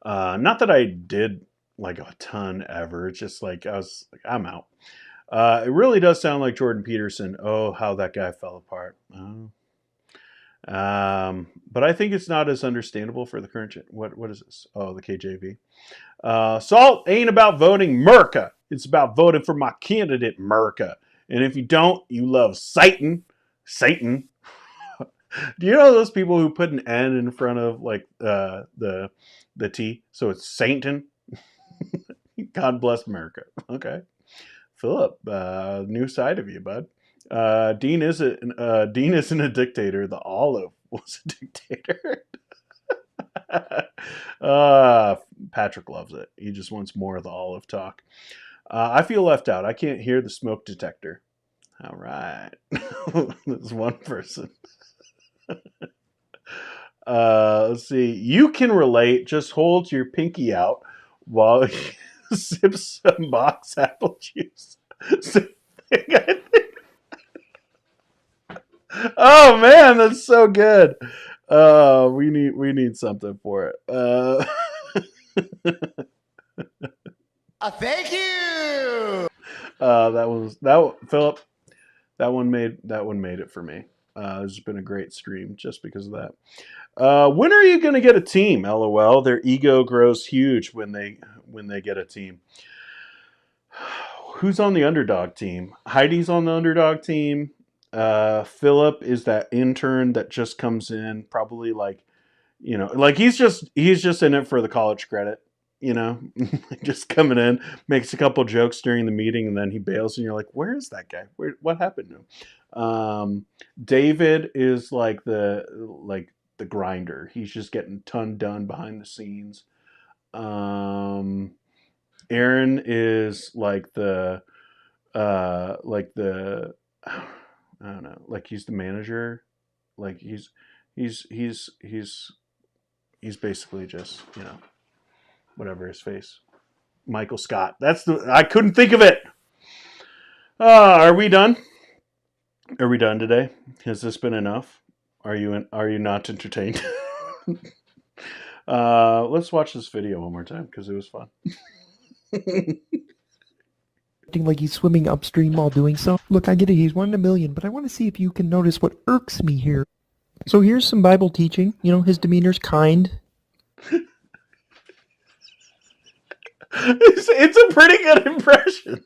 Speaker 1: Not that I did like a ton ever. It's just like I was like, I'm out. It really does sound like Jordan Peterson. Oh, how that guy fell apart. Oh. But I think it's not as understandable for the current. What is this? Oh, the KJV. Salt ain't about voting Merca. It's about voting for my candidate Merca. And if you don't, you love Satan. Satan. Do you know those people who put an N in front of like the T, so it's Satan? God bless America. Okay, Philip, new side of you, bud. Dean isn't a dictator. The olive was a dictator. Patrick loves it. He just wants more of the olive talk. I feel left out. I can't hear the smoke detector. All right, there's one person. Let's see. You can relate. Just hold your pinky out while you sip some box apple juice. Oh man, that's so good. We need something for it.
Speaker 3: Thank you.
Speaker 1: Philip. That one made it for me. It's been a great stream just because of that. When are you going to get a team? LOL. Their ego grows huge when they get a team. Who's on the Underdog team? Heidi's on the Underdog team. Philip is that intern that just comes in, probably like like he's just in it for the college credit. Just coming in, makes a couple jokes during the meeting, and then he bails, and you're like, where is that guy? What happened to him? David is like the grinder. He's just getting ton done behind the scenes. Aaron is like the I don't know, like he's the manager. Like he's basically just, whatever his face. Michael Scott. I couldn't think of it. Are we done? Are we done today? Has this been enough? Are you not entertained? Let's watch this video one more time because it was fun.
Speaker 4: Acting like he's swimming upstream while doing so. Look, I get it, he's 1 in a million, but I want to see if you can notice what irks me here. So here's some Bible teaching. His demeanor's kind.
Speaker 1: It's a pretty good impression.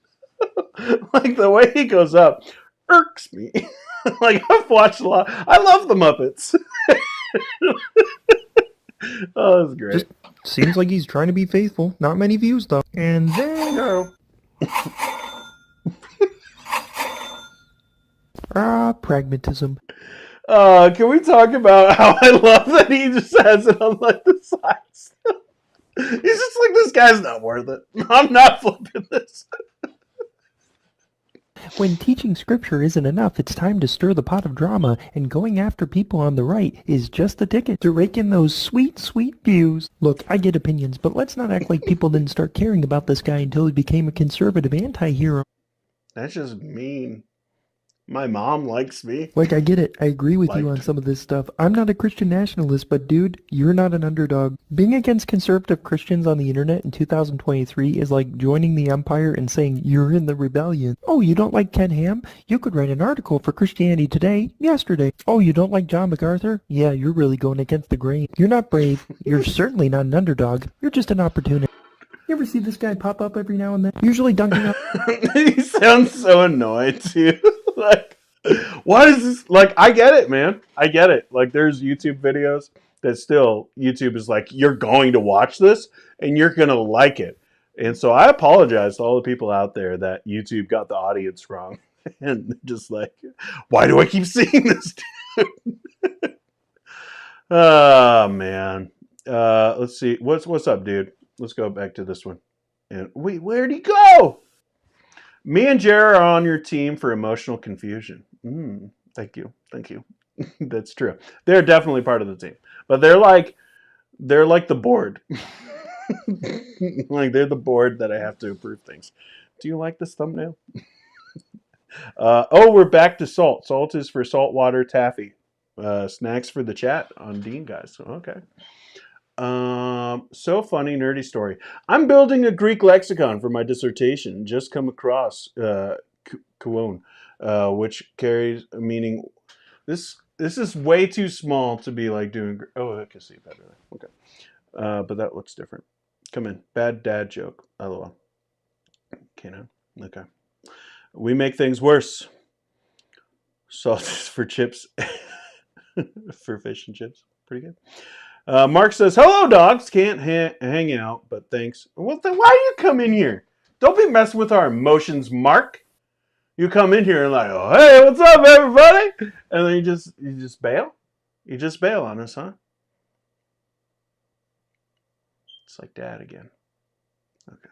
Speaker 1: Like the way he goes up irks me. Like I've watched a lot. I love the Muppets. Oh, that's great.
Speaker 4: Just seems like he's trying to be faithful. Not many views though. And then pragmatism.
Speaker 1: Can we talk about how I love that he just has it on like the sides? He's just like, this guy's not worth it. I'm not flipping this.
Speaker 4: When teaching scripture isn't enough, it's time to stir the pot of drama, and going after people on the right is just the ticket to rake in those sweet, sweet views. Look, I get opinions, but let's not act like people didn't start caring about this guy until he became a conservative anti-hero.
Speaker 1: That's just mean. My mom likes me.
Speaker 4: Like, I get it. I agree with you on some of this stuff. I'm not a Christian nationalist, but dude, you're not an underdog. Being against conservative Christians on the internet in 2023 is like joining the empire and saying you're in the rebellion. Oh, you don't like Ken Ham? You could write an article for Christianity Today yesterday. Oh, you don't like John MacArthur? Yeah, you're really going against the grain. You're not brave. You're certainly not an underdog. You're just an opportunist. You ever see this guy pop up every now and then? Usually dunking up.
Speaker 1: He sounds so annoyed too. Like, what is this? Like, I get it, man. I get it. Like, there's YouTube videos that still, YouTube is like, you're going to watch this and you're going to like it. And so I apologize to all the people out there that YouTube got the audience wrong. And just like, why do I keep seeing this dude? Oh, man. Let's see. What's up, dude? Let's go back to this one. And wait, where'd he go? Me and Jer are on your team for emotional confusion. Thank you. That's true. They're definitely part of the team, but they're like the board. Like they're the board that I have to approve things. Do you like this thumbnail? We're back to salt. Salt is for saltwater taffy. Snacks for the chat on Dean, guys. Okay. So funny, nerdy story. I'm building a Greek lexicon for my dissertation. Just come across kuon, which carries a meaning. This is way too small to be like doing. Oh, I can see better. Okay, but that looks different. Come in. Bad dad joke. LOL. Canaan. Okay. We make things worse. Salt is for chips. For fish and chips. Pretty good. Mark says, hello, dogs. Can't hang out, but thanks. Well, then why do you come in here? Don't be messing with our emotions, Mark. You come in here and like, oh, hey, what's up, everybody? And then you just bail? You just bail on us, huh? It's like dad again. Okay.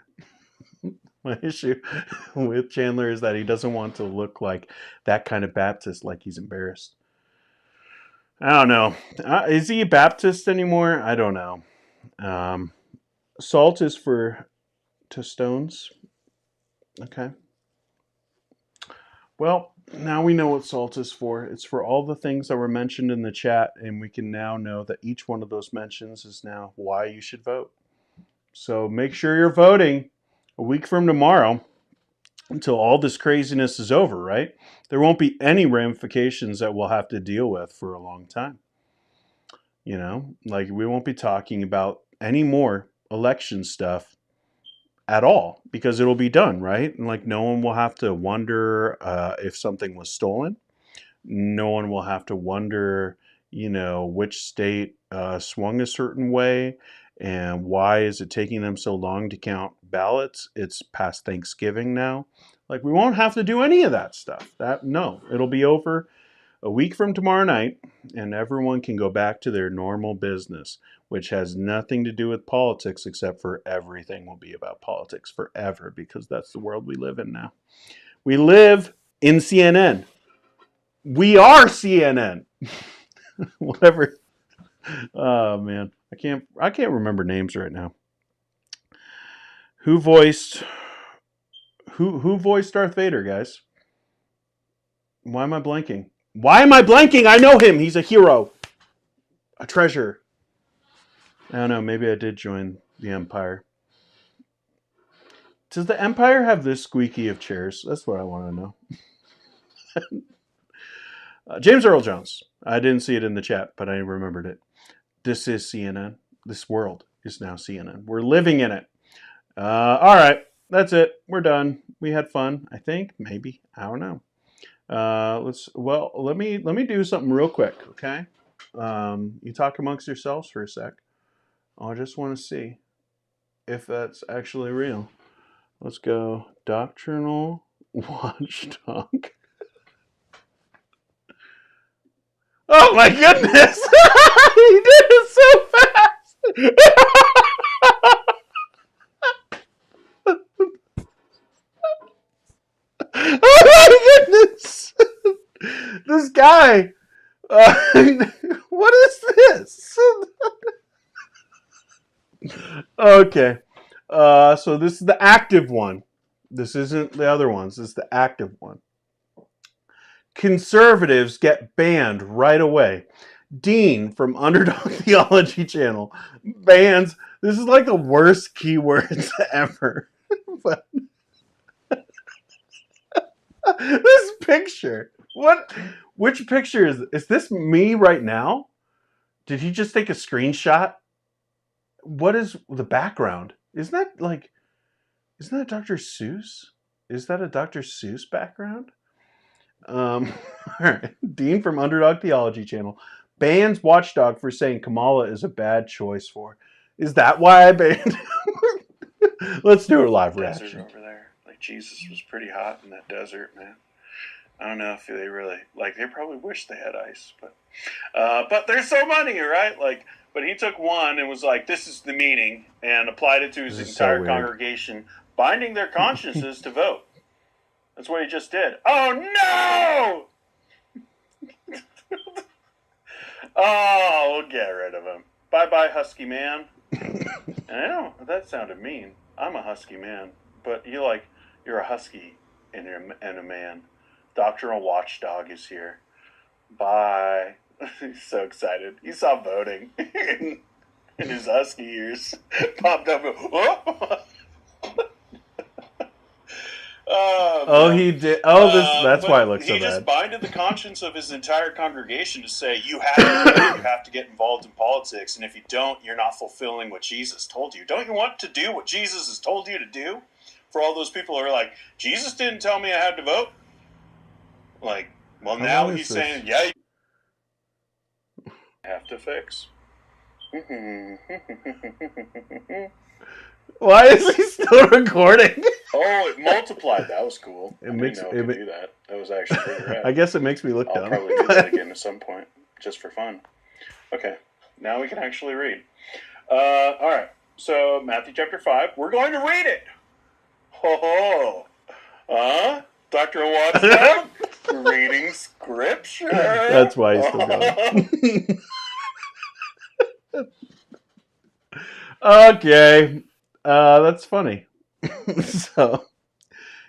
Speaker 1: My issue with Chandler is that he doesn't want to look like that kind of Baptist, like he's embarrassed. I don't know. Is he a Baptist anymore? I don't know. Salt is for stones. Okay. Well, now we know what salt is for. It's for all the things that were mentioned in the chat, and we can now know that each one of those mentions is now why you should vote. So make sure you're voting a week from tomorrow until all this craziness is over, right? There won't be any ramifications that we'll have to deal with for a long time. Like we won't be talking about any more election stuff at all because it'll be done, right? And like no one will have to wonder if something was stolen. No one will have to wonder, which state swung a certain way, and why is it taking them so long to count ballots? It's past Thanksgiving now. Like, we won't have to do any of that stuff. No, it'll be over a week from tomorrow night, and everyone can go back to their normal business, which has nothing to do with politics, except for everything will be about politics forever, because that's the world we live in now. We live in CNN. We are CNN. Whatever. Oh man, I can't remember names right now. Who voiced Darth Vader, guys? Why am I blanking? I know him. He's a hero. A treasure. I don't know. Maybe I did join the Empire. Does the Empire have this squeaky of chairs? That's what I want to know. James Earl Jones. I didn't see it in the chat, but I remembered it. This is CNN. This world is now CNN. We're living in it. All right. That's it. We're done. We had fun, I think. Maybe. I don't know. Let me do something real quick, okay? You talk amongst yourselves for a sec. I just want to see if that's actually real. Let's go doctrinal watchdog. Oh my goodness! He did it so fast! Oh my goodness! This guy. What is this? Okay. So this is the active one. This isn't the other ones. This is the active one. Conservatives get banned right away. Dean from Underdog Theology channel bans. This is like the worst keywords ever. But this picture. What? Which picture is this? Me right now? Did he just take a screenshot? What is the background? Isn't that Dr. Seuss? Is that a Dr. Seuss background? All right. Dean from Underdog Theology channel bans Watchdog for saying Kamala is a bad choice for. Is that why I banned him? Let's do a live reaction.
Speaker 5: Over there, like Jesus was pretty hot in that desert, man. I don't know if they really they probably wish they had ice, but they're so money, right? But he took one and was like, "This is the meaning," and applied it to his entire congregation, binding their consciences to vote. That's what he just did. Oh no! Oh, we'll get rid of him. Bye bye, husky man. And I know that sounded mean. I'm a husky man, but you're a husky and a man. Doctrinal Watchdog is here. Bye. He's so excited. He saw voting in his husky ears. Popped up.
Speaker 1: Oh, he did. Oh, that's why it looks so bad.
Speaker 5: He just binded the conscience of his entire congregation to say, you have to get involved in politics, and if you don't, you're not fulfilling what Jesus told you. Don't you want to do what Jesus has told you to do? For all those people who are like, Jesus didn't tell me I had to vote. Now he's saying, yeah, you have to fix.
Speaker 1: Why is he still recording?
Speaker 5: Oh, it multiplied. That was cool. I didn't know it could do that. That was actually pretty rad.
Speaker 1: I guess it makes me look dumb.
Speaker 5: I'll probably do that again at some point, just for fun. Okay, now we can actually read. All right, so Matthew chapter 5. We're going to read it. Ho ho. Dr. Watson, reading scripture.
Speaker 1: That's why he's still going. Okay. That's funny. So,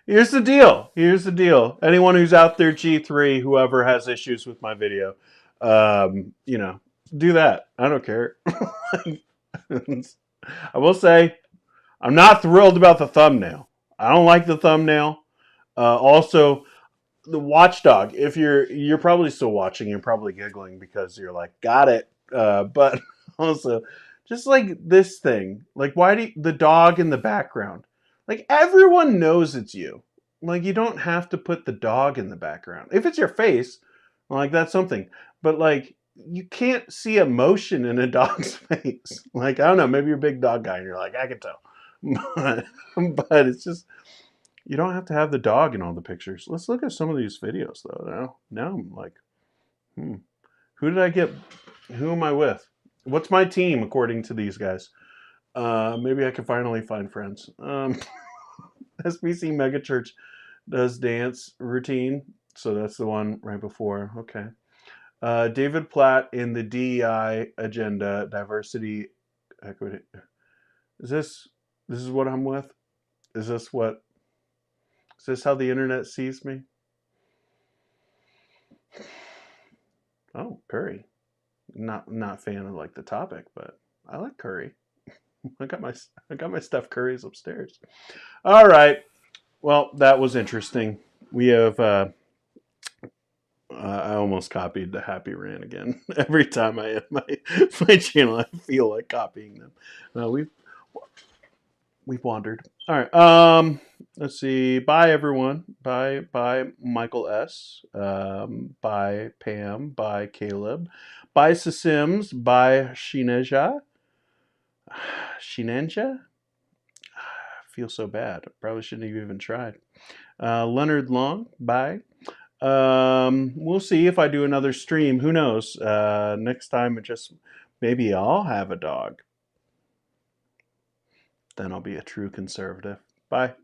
Speaker 1: here's the deal. Anyone who's out there, G3, whoever has issues with my video, do that. I don't care. I will say, I'm not thrilled about the thumbnail. I don't like the thumbnail. Also, the watchdog. If you're probably still watching, you're probably giggling because you're like, got it. But also, just like this thing, why the dog in the background? Everyone knows it's you. You don't have to put the dog in the background. If it's your face, that's something. But you can't see emotion in a dog's face. Like, I don't know, maybe you're a big dog guy and you're like, I can tell. But it's just, you don't have to have the dog in all the pictures. Let's look at some of these videos though. Now I'm like, who did I get? Who am I with? What's my team according to these guys? Maybe I can finally find friends. SBC Megachurch does dance routine. So that's the one right before. Okay. David Platt in the DEI agenda, diversity, equity. This is what I'm with? Is this how the internet sees me? Oh, curry. Not fan of like the topic, but I like curry. I got my stuffed curries upstairs. All right. Well, that was interesting. We have I almost copied the happy rant again. Every time I hit my channel, I feel like copying them. We've wandered. All right. Let's see. Bye everyone. Bye Michael S. Bye Pam. Bye Caleb. Bye Sims. Bye Shineja. Shinenja. I feel so bad. Probably shouldn't have even tried. Leonard Long. Bye. We'll see if I do another stream. Who knows? Next time, maybe I'll have a dog. Then I'll be a true conservative. Bye.